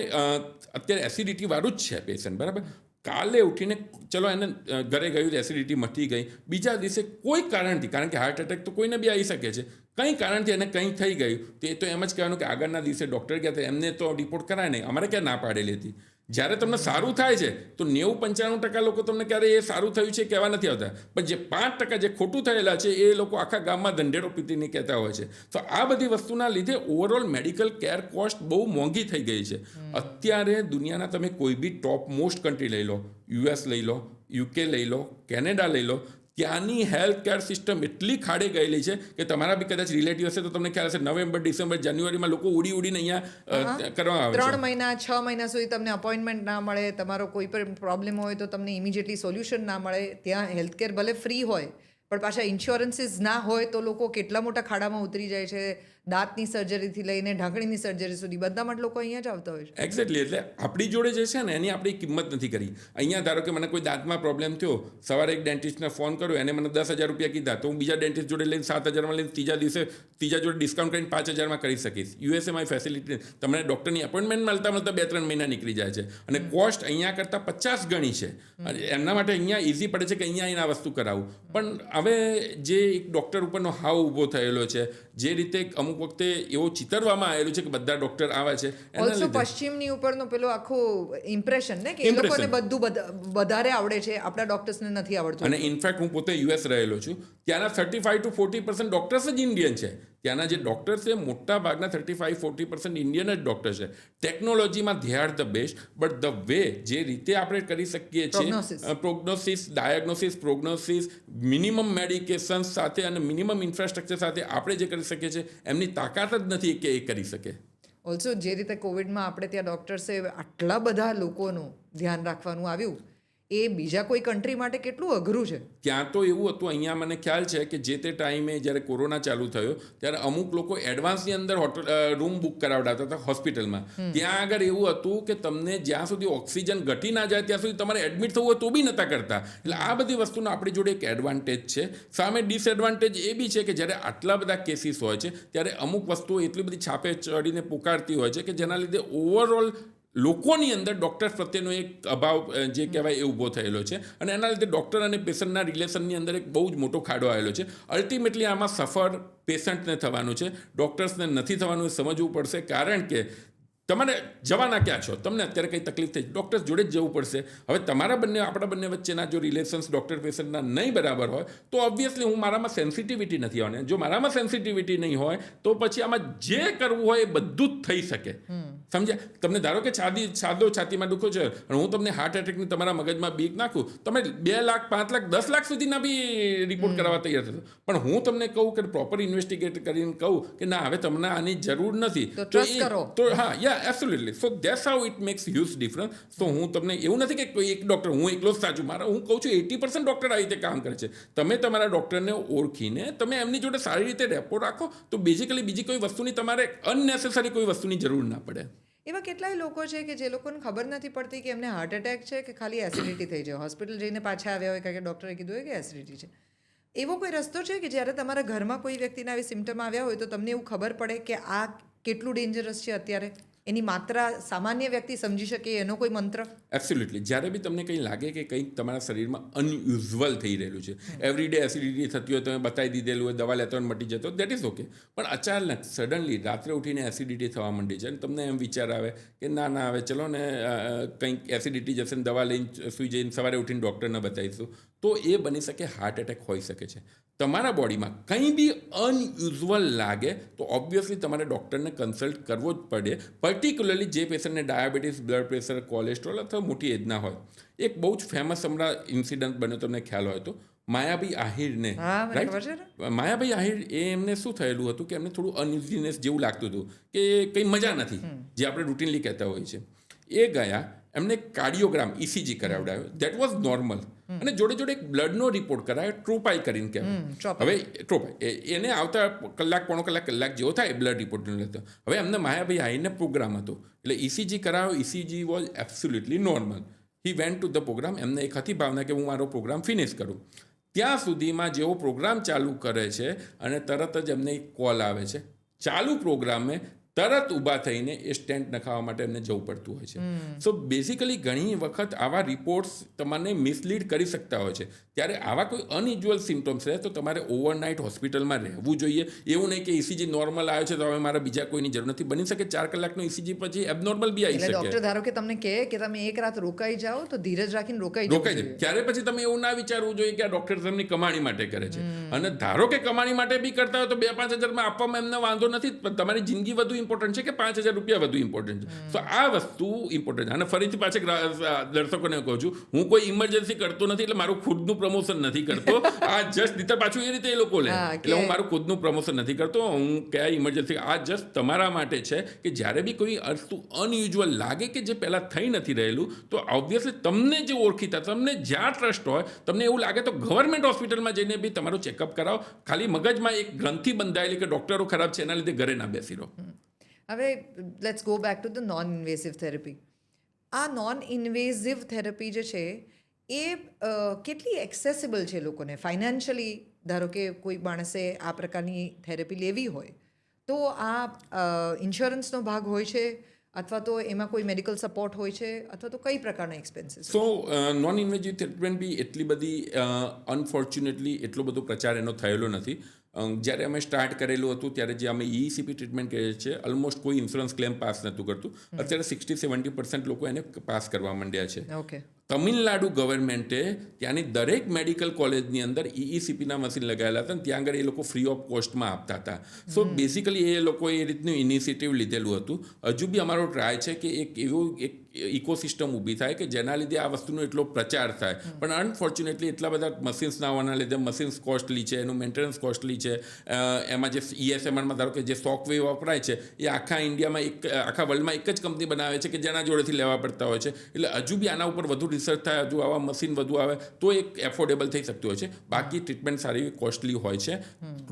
Speaker 1: અત્યારે એસિડિટી વાળું જ છે પેશન્ટ, બરાબર? કાલે ઉઠીને ચલો એને ઘરે ગયું, એસિડિટી મટી ગઈ, બીજા દિવસે કોઈ કારણથી, કારણ કે હાર્ટ એટેક તો કોઈને બી આવી શકે છે, કંઈ કારણથી એને કંઈ થઈ ગયું તો એ તો એમ જ કહેવાનું કે આગળના દિવસે ડૉક્ટર ગયા હતા, એમને તો રિપોર્ટ કરાય નહીં, અમારે ક્યાં ના પાડેલી હતી. જ્યારે તમને સારું થાય છે તો 90-95% લોકો તમને ક્યારે એ સારું થયું છે કહેવા નથી આવતા, પણ જે 5% જે ખોટું થયેલા છે એ લોકો આખા ગામમાં ધંધેડો પીટીને કહેતા હોય છે. તો આ બધી વસ્તુના લીધે ઓવરઓલ મેડિકલ કેર કોસ્ટ બહુ મોંઘી થઈ ગઈ છે. અત્યારે દુનિયાના તમે કોઈ બી ટોપ મોસ્ટ કન્ટ્રી લઈ લો, યુએસ લઈ લો, યુકે લઈ લો, કેનેડા લઈ લો, ત્યાંની હેલ્થ કેર સિસ્ટમ એટલી ખાડે ગયેલી છે કે તમારા બી કદાચ રિલેટિવ હશે તો તમને ખ્યાલ હશે, નવેમ્બર, ડિસેમ્બર, જાન્યુઆરીમાં લોકો ઉડીને અહીંયા કરવા આવે છે.
Speaker 2: 3 મહિના 6 મહિના સુધી તમને અપોઇન્ટમેન્ટ ના મળે, તમારો કોઈ પણ પ્રોબ્લેમ હોય તો તમને ઇમિડિયેટલી સોલ્યુશન ના મળે. ત્યાં હેલ્થકેર ભલે ફ્રી હોય પણ પાછા ઇન્સ્યોરન્સીસ ના હોય તો લોકો કેટલા મોટા ખાડામાં ઉતરી જાય છે. દાંતની સર્જરીથી લઈને ઢાંકણીની સર્જરી સુધી બધા માટે લોકો અહીંયા જ આવતા હોય છે.
Speaker 1: એક્ઝેક્ટલી. એટલે આપણી જોડે જે છે ને એની આપણી કિંમત નથી કરી. અહીંયા ધારો કે મને કોઈ દાંતમાં પ્રોબ્લેમ થયો, સવારે એક ડેન્ટિસ્ટને ફોન કર્યો, એને મને 10,000 રૂપિયા કીધા, તો હું બીજા ડેન્ટિસ્ટ જોડે લઈને 7,000માં લઈને ત્રીજા જોડે ડિસ્કાઉન્ટ કરીને 5,000માં કરી શકીશ. યુએસએમાં ફેસિલિટી તમને ડૉક્ટરની અપોઇન્ટમેન્ટ મળતા 2-3 મહિના નીકળી જાય છે અને કોસ્ટ અહીંયા કરતાં 50 ગણી છે. અને એમના માટે અહીંયા ઇઝી પડે છે કે અહીંયા આવીને આ વસ્તુ કરાવું. પણ હવે જે એક ડૉક્ટર ઉપરનો હાવ ઊભો થયેલો છે, જે રીતે અમુક વખતે એવો ચિતરવામાં આવેલું છે કે બધા ડૉક્ટર આવે છે, એના
Speaker 2: ઓલ્સો
Speaker 1: લીધે
Speaker 2: પશ્ચિમની ઉપરનો પેલો આખો ઇમ્પ્રેશન ને કે એ લોકોને બધું વધારે આવડે છે, આપણા ડોક્ટર્સને નથી આવડતું.
Speaker 1: અને ઇનફેક્ટ હું પોતે યુએસ રહેલો છું. ત્યાંના 35-40% ડૉક્ટર્સ જ ઇન્ડિયન છે. ત્યાંના જે ડૉક્ટર્સ છે મોટા ભાગના 35-40% ઇન્ડિયન જ ડૉક્ટર છે. ટેકનોલોજીમાં they are the best, but the way જે રીતે આપણે કરી શકીએ છીએ પ્રોગ્નોસિસ, ડાયગ્નોસિસ, પ્રોગ્નોસિસ, મિનિમમ મેડિકેશન સાથે અને મિનિમમ ઇન્ફ્રાસ્ટ્રક્ચર સાથે આપણે જે કરી શકીએ છીએ એમની તાકાત જ નથી કે એ કરી શકે.
Speaker 2: ઓલ્સો જે રીતે કોવિડમાં આપણે ત્યાં ડોક્ટર્સે આટલા બધા લોકોનું ધ્યાન રાખવાનું આવ્યું, એ બીજા કોઈ કન્ટ્રી માટે કેટલું અઘરું છે.
Speaker 1: ત્યાં તો એવું હતું, અહીંયા મને ખ્યાલ છે કે જે તે ટાઈમે જ્યારે કોરોના ચાલુ થયો ત્યારે અમુક લોકો એડવાન્સની અંદર રૂમ બુક કરાવડાવતા હતા હોસ્પિટલમાં. ત્યાં આગળ એવું હતું કે તમને જ્યાં સુધી ઓક્સિજન ઘટી ના જાય ત્યાં સુધી તમારે એડમિટ થવું હોય તો બી નહોતા કરતા. એટલે આ બધી વસ્તુનો આપણી જોડે એક એડવાન્ટેજ છે. સામે ડિસએડવાન્ટેજ એ બી છે કે જ્યારે આટલા બધા કેસીસ હોય છે ત્યારે અમુક વસ્તુઓ એટલી બધી છાપે ચડીને પુકારતી હોય છે કે જેના લીધે ઓવરઓલ લોકોની અંદર ડૉક્ટર પ્રત્યેનો એક અભાવ જે કહેવાય એ ઊભો થયેલો છે અને એના લીધે ડૉક્ટર અને પેશન્ટના રિલેશનની અંદર એક બહુ જ મોટો ખાડો આવેલો છે. અલ્ટિમેટલી આમાં સફર પેશન્ટને થવાનું છે, ડૉક્ટર્સને નથી થવાનું. એ સમજવું પડશે, કારણ કે તમારે જવાના ક્યાં છો, તમને અત્યારે કંઈ તકલીફ થઈ, ડૉક્ટર જોડે જ જવું પડશે. હવે આપણા બંને વચ્ચેના જો રિલેશન્સ ડૉક્ટર પેશન્ટના નહીં બરાબર હોય તો ઓબ્વિયસલી મારામાં સેન્સિટિવિટી નથી આવવાની. જો મારામાં સેન્સિટિવિટી નહીં હોય તો પછી આમાં જે કરવું હોય એ બધું જ થઈ શકે. સમજ્યા? તમને ધારો કે સાદો છાતીમાં દુખો છે અને હું તમને હાર્ટ એટેકની તમારા મગજમાં બીક નાખું, તમે 2 લાખ, 5 લાખ, 10 લાખ સુધીના બી રિપોર્ટ કરાવવા તૈયાર થશો. પણ હું તમને કહું કે પ્રોપર ઇન્વેસ્ટિગેટ કરીને કહું કે ના, હવે તમને આની જરૂર નથી, તો હા, absolutely. So that's how it makes huge difference. So હું તમને એવું નથી કે કોઈ એક ડૉક્ટર હું એકલો જ સાચું. હું કહું છું 80% ડૉક્ટર આવી રીતે કામ કરે છે. તમે તમારા ડૉક્ટરને ઓળખીને તમે એમની જોડે સારી રીતે રેપો રાખો તો બેઝિકલી બીજી કોઈ વસ્તુની તમારે અનનેસેસરી કોઈ વસ્તુની જરૂર ના પડે.
Speaker 2: એવા કેટલાય લોકો છે કે જે લોકોને ખબર નથી પડતી કે એમને હાર્ટ એટેક છે કે ખાલી એસિડિટી થઈ જાય. હોસ્પિટલ જઈને પાછા આવ્યા હોય કારણ કે ડૉક્ટરે કીધું હોય કે એસિડિટી છે. એવો કોઈ રસ્તો છે કે જ્યારે તમારા ઘરમાં કોઈ વ્યક્તિના આવી સિમ્ટમ આવ્યા હોય તો તમને એવું ખબર પડે કે આ કેટલું ડેન્જરસ છે અત્યારે? એની માત્રા સામાન્ય વ્યક્તિ સમજી શકે એનો કોઈ મંત્ર?
Speaker 1: એબ્સોલ્યુટલી. જ્યારે બી તમને કંઈ લાગે કે કંઈક તમારા શરીરમાં અનયુઝ્યુઅલ થઈ રહેલું છે, એવરીડે એસિડિટી થતી હોય, તમે બતાવી દીધેલું હોય, દવા લેતો હોય મટી જતો, દેટ ઇઝ ઓકે. પણ અચાનક સડનલી રાત્રે ઉઠીને એસિડિટી થવા માંડી છે અને તમને એમ વિચાર આવે કે ના હવે ચલો ને કંઈક એસિડિટી જશે ને દવા લઈને સુઈ જઈને સવારે ઉઠીને ડૉક્ટરને બતાવીશું, તો એ બની શકે હાર્ટ એટેક હોઈ શકે છે. તમારા બોડીમાં કંઈ બી અનયુઝ્યુઅલ લાગે તો ઓબ્વિયસલી તમારે ડૉક્ટરને કન્સલ્ટ કરવો જ પડે, પર્ટિક્યુલરલી જે પેશન્ટને ડાયાબિટીસ, બ્લડ પ્રેશર, કોલેસ્ટ્રોલ અથવા મોટી એજના હોય. એક બહુ જ ફેમસ હમણાં ઇન્સિડન્ટ બન્યો, તમને ખ્યાલ હોય તો, માયાભાઈ આહિરને. માયાભાઈ આહિર એમને શું થયેલું હતું કે એમને થોડું અનઇઝીનેસ જેવું લાગતું હતું કે કંઈ મજા નથી, જે આપણે રૂટીનલી કહેતા હોઈએ છીએ. એ ગયા, એમને કાર્ડિયોગ્રામ ECG કરાવડાવ્યો, દેટ વોઝ નોર્મલ. અને જોડે જોડે એક બ્લડનો રિપોર્ટ કરાયો, ટ્રોપાઈ કરીને કહેવાય. હવે ટ્રોપાઈ એને આવતા પોણો કલાક જેવો થાય બ્લડ રિપોર્ટનો લેતો. હવે એમને માયાભાઈ આહિરને પ્રોગ્રામ હતો એટલે ECG કરાયો. ECG was absolutely normal. He went to the program. એમને એક હતી ભાવના કે હું મારો પ્રોગ્રામ ફિનિશ કરું. ત્યાં સુધીમાં જેવો પ્રોગ્રામ ચાલુ કરે છે અને તરત જ એમને એક કોલ આવે છે. ચાલુ પ્રોગ્રામે તરત ઊભા થઈને એ સ્ટેન્ટ નખાવવા માટે એમને જવું પડતું હોય છે. સો બેઝિકલી ઘણી વખત આવા રિપોર્ટ્સ તમને મિસલીડ કરી શકતા હોય છે. ત્યારે આવા કોઈ અનયુઝ્યુઅલ સિમ્ટમ્સ રહે તો તમારે ઓવરનાઇટ હોસ્પિટલમાં રહેવું જોઈએ. એવું નહીં કે ECG નોર્મલ આવે છે તો હવે મારે બીજા કોઈની જરૂર નથી. બની શકે 4 કલાકનો ECG પછી એબનોર્મલ બી આવી શકે.
Speaker 2: ડૉક્ટર ધારો કે તમને કહે કે તમે એક રાત રોકાઈ જાઓ તો ધીરજ રાખીને રોકાઈ
Speaker 1: જાય. ત્યારે પછી તમે એવું ના વિચારવું જોઈએ કે આ ડૉક્ટર તમને કમાણી માટે કરે છે. અને ધારો કે કમાણી માટે બી કરતા હોય તો 2-5 હજારમાં આપવામાં એમને વાંધો નથી, પણ તમારી જિંદગી વધુ ઇમ્પોર્ટન્ટ છે કે 5,000 રૂપિયા વધુ ઇમ્પોર્ટન્ટ છે. સો આ વસ્તુ ઇમ્પોર્ટન્ટ છે. અને ફરીથી પાછા દર્શકોને કહું છું, હું કોઈ ઇમરજન્સી કરતો નથી, એટલે મારું ખુદનું પ્રમોશન નથી કરતો. આ જસ્ટ નીતર પાછું એ રીતે એ લોકો લે, એટલે હું મારું ખુદનું પ્રમોશન નથી કરતો. હું ક્યાંય ઇમરજન્સી, આ જસ્ટ તમારા માટે છે કે જ્યારે બી કોઈ વસ્તુ અનયુઝ્યુઅલ લાગે કે જે પહેલાં થઈ નથી રહેલું, તો ઓબ્વિયસલી તમને જે ઓળખીતા, તમને જ્યાં ટ્રસ્ટ હોય, તમને એવું લાગે તો ગવર્મેન્ટ હોસ્પિટલમાં જઈને બી તમારું ચેકઅપ કરાવો. ખાલી મગજમાં એક ગ્રંથિ બંધાયેલી કે ડૉક્ટરો ખરાબ છે એના લીધે ઘરે ના બેસી રહો.
Speaker 2: હવે let's go back to the non invasive therapy. આ નોન ઇન્વેઝિવ થેરપી જે છે એ કેટલી એક્સેસિબલ છે લોકોને ફાઇનાન્શિયલી? ધારો કે કોઈ માણસે આ પ્રકારની થેરપી લેવી હોય તો આ ઇન્સ્યોરન્સનો ભાગ હોય છે, અથવા તો એમાં કોઈ મેડિકલ સપોર્ટ હોય છે, અથવા તો કઈ પ્રકારના એક્સપેન્સીસ?
Speaker 1: સો નોન ઇન્વેઝિવ ટ્રીટમેન્ટ બી એટલી બધી અનફોર્ચ્યુનેટલી એટલો બધો પ્રચાર એનો થયેલો નથી. જ્યારે અમે સ્ટાર્ટ કરેલું હતું ત્યારે જે અમે ECP ટ્રીટમેન્ટ કહીએ છીએ, ઓલમોસ્ટ કોઈ ઇન્સ્યોરન્સ ક્લેમ પાસ નહોતું કરતું. અત્યારે 60-70% લોકો એને પાસ કરવા માંડ્યા છે.
Speaker 2: ઓકે.
Speaker 1: તમિલનાડુ ગવર્મેન્ટે ત્યાંની દરેક મેડિકલ કોલેજની અંદર ECPના મશીન લગાવેલા હતા, અને ત્યાં આગળ એ લોકો ફ્રી ઓફ કોસ્ટમાં આપતા હતા. સો બેઝિકલી એ લોકોએ એ રીતનું ઇનિશિયેટિવ લીધેલું હતું. હજુ બી અમારો ટ્રાય છે કે એક એવું એક ઇકોસિસ્ટમ ઊભી થાય કે જેના લીધે આ વસ્તુનો એટલો પ્રચાર થાય. પણ અનફોર્ચ્યુનેટલી એટલા બધા મશીન્સ ના હોવાના લીધે મશીન્સ કોસ્ટલી છે, એનું મેન્ટેનન્સ કોસ્ટલી છે. એમાં જે ESMRમાં ધારો કે જે સોફ્ટવેર વપરાય છે એ આખા ઇન્ડિયામાં આખા વર્લ્ડમાં એક જ કંપની બનાવે છે કે જેના જોડેથી લેવા પડતા હોય છે. એટલે હજુ બી આના ઉપર વધુ રિસર્ચ થાય, હજુ આવા મશીન વધુ આવે તો એક એફોર્ડેબલ થઈ શકતું હોય છે. બાકી ટ્રીટમેન્ટ સારી કોસ્ટલી હોય છે,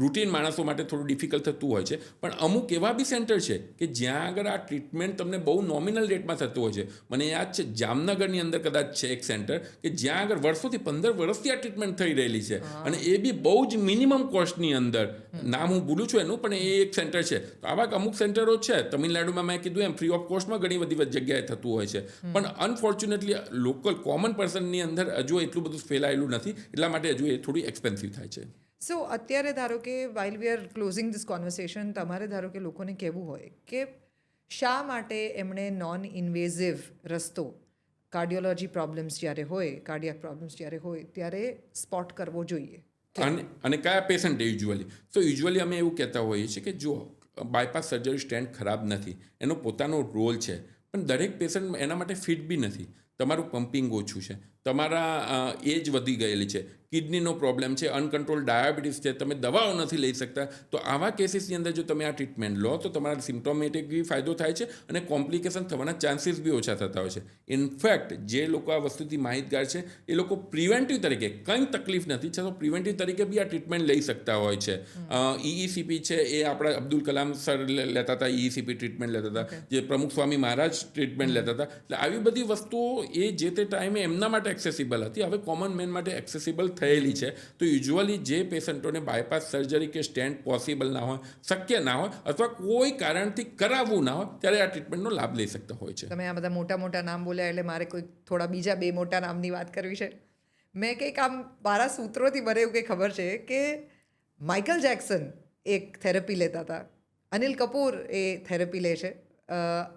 Speaker 1: રૂટીન માણસો માટે થોડું ડિફિકલ્ટ થતું હોય છે. પણ અમુક એવા બી સેન્ટર છે કે જ્યાં આગળ આ ટ્રીટમેન્ટ તમને બહુ નોમિનલ રેટમાં થતું હોય છે. મને યાદ છે જામનગરની અંદર કદાચ છે એક સેન્ટર કે જ્યાં આગળ વર્ષોથી 15 વર્ષથી આ ટ્રીટમેન્ટ થઈ રહેલી છે, અને એ બી બહુ જ મિનિમમ કોસ્ટની અંદર. નામ હું ભૂલું છું એનું, પણ એ એક સેન્ટર છે. તો આવા અમુક સેન્ટરો છે. તમિલનાડુમાં મેં કીધું એમ ફ્રી ઓફ કોસ્ટમાં ઘણી બધી જગ્યાએ થતું હોય છે. પણ અનફોર્ચ્યુનેટલી લોકલ કોમન પર્સનની અંદર હજુ એટલું બધું ફેલાયેલું નથી, એટલા માટે હજુ એ થોડી એક્સપેન્સિવ થાય છે.
Speaker 2: સો અત્યારે ધારો કે while we are closing this conversation, તમારે ધારો કે લોકોને કહેવું હોય કે શા માટે એમણે નોન ઇન્વેઝિવ રસ્તો, કાર્ડિયોલોજી પ્રોબ્લેમ્સ જ્યારે હોય, કાર્ડિયાક પ્રોબ્લેમ્સ જ્યારે હોય ત્યારે સ્પોટ કરવો જોઈએ?
Speaker 1: અને કયા પેશન્ટ યુઝ્યુઅલી? સો યુઝ્યુઅલી અમે એવું કહેતા હોઈએ છીએ કે જો બાયપાસ સર્જરી સ્ટેન્ટ ખરાબ નથી, એનો પોતાનો રોલ છે, પણ દરેક પેશન્ટ એના માટે ફિટ બી નથી. તમારું પમ્પિંગ ઓછું છે, તમારા એજ વધી ગયેલી છે, કિડનીનો પ્રોબ્લેમ છે, અનકન્ટ્રોલ ડાયાબિટીસ છે, તમે દવાઓ નથી લઈ શકતા. તો આવા કેસીસની અંદર જો તમે આ ટ્રીટમેન્ટ લો તો તમારા સિમ્પ્ટોમેટિક બી ફાયદો થાય છે, અને કોમ્પ્લિકેશન થવાના ચાન્સીસ બી ઓછા થતા હોય છે. ઇનફેક્ટ જે લોકો આ વસ્તુથી માહિતગાર છે એ લોકો પ્રિવેન્ટિવ તરીકે, કંઈ તકલીફ નથી છતાં પ્રિવેન્ટિવ તરીકે બી આ ટ્રીટમેન્ટ લઈ શકતા હોય છે. ECP છે એ આપણા અબ્દુલ કલામ સર લેતા હતા, ECP ટ્રીટમેન્ટ લેતા હતા, જે પ્રમુખ સ્વામી મહારાજ ટ્રીટમેન્ટ લેતા હતા. એટલે આવી બધી વસ્તુઓ એ જે તે ટાઈમે એમના માટે એક્સેસિબલ હતી, હવે કોમન મેન માટે એક્સેસિબલ થયેલી છે. તો યુઝ્યુઅલી જે પેશન્ટોને બાયપાસ સર્જરી કે સ્ટેન્ટ પોસિબલ ના હોય, શક્ય ના હોય, અથવા કોઈ કારણથી કરાવવું ના હોય, ત્યારે આ ટ્રીટમેન્ટનો લાભ લઈ શકતા હોય છે.
Speaker 2: તમે આ બધા મોટા મોટા નામ બોલ્યા એટલે મારે કોઈ થોડા બીજા 2 મોટા નામની વાત કરવી છે. મેં કંઈક આમ મારા સૂત્રોથી મને એવું કંઈ ખબર છે કે માઇકલ જેક્સન એક થેરપી લેતા હતા, અનિલ કપૂર એ થેરપી લે છે,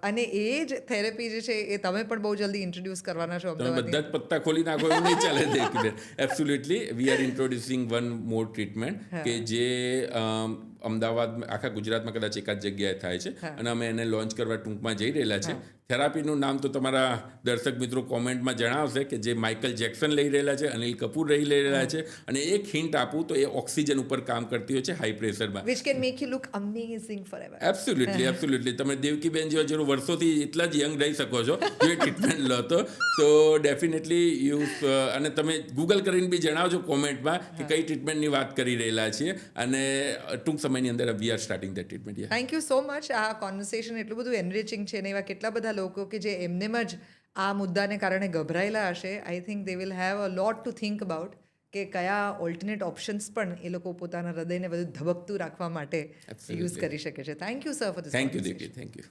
Speaker 2: અને એ જ થેરપી જે છે એ તમે પણ બહુ જલ્દી ઇન્ટ્રોડ્યુસ કરવાના છો.
Speaker 1: તમે બધા જ પત્તા ખોલી નાખો એવું નહીં ચાલે દેખીને. Absolutely we are introducing one more treatment કે જે અમદાવાદ, આખા ગુજરાતમાં કદાચ એકાદ જગ્યાએ થાય છે, અને અમે એને લોન્ચ કરવા ટૂંકમાં જઈ રહેલા છે. થેરાપીનું નામ તો તમારા દર્શક મિત્રો કોમેન્ટમાં જણાવશે કે જે માઇકલ જેક્સન લઈ રહેલા છે, અનિલ કપૂર લઈ રહેલા છે, અને એક હિન્ટ આપું તો એ ઓક્સિજન ઉપર કામ કરતી હોય છે હાઈ પ્રેશરમાં.
Speaker 2: which can make you look amazing forever.
Speaker 1: Absolutely તમે દેવકીબેન જેવા જરૂર વર્ષોથી એટલા જ યંગ રહી શકો છો જો એ ટ્રીટમેન્ટ લો તો ડેફિનેટલી અને તમે ગૂગલ કરીને બી જણાવજો કોમેન્ટમાં કે કઈ ટ્રીટમેન્ટની વાત કરી રહેલા છીએ, અને ટૂંક સમયની અંદર we are starting the treatment.
Speaker 2: Thank you so much. આ કોન્વર્સેશન એટલું બધું એનરિચિંગ છે, ને એવા કેટલા બધા લોકો કે જે એમનેમ જ આ મુદ્દાને કારણે ગભરાયેલા હશે. I think they will have a lot two think about કે કયા ઓલ્ટરનેટ ઓપ્શન્સ પણ એ લોકો પોતાના હૃદયને બધું ધબકતું રાખવા માટે યુઝ કરી શકે છે. Thank you sir for this.
Speaker 1: Thank you.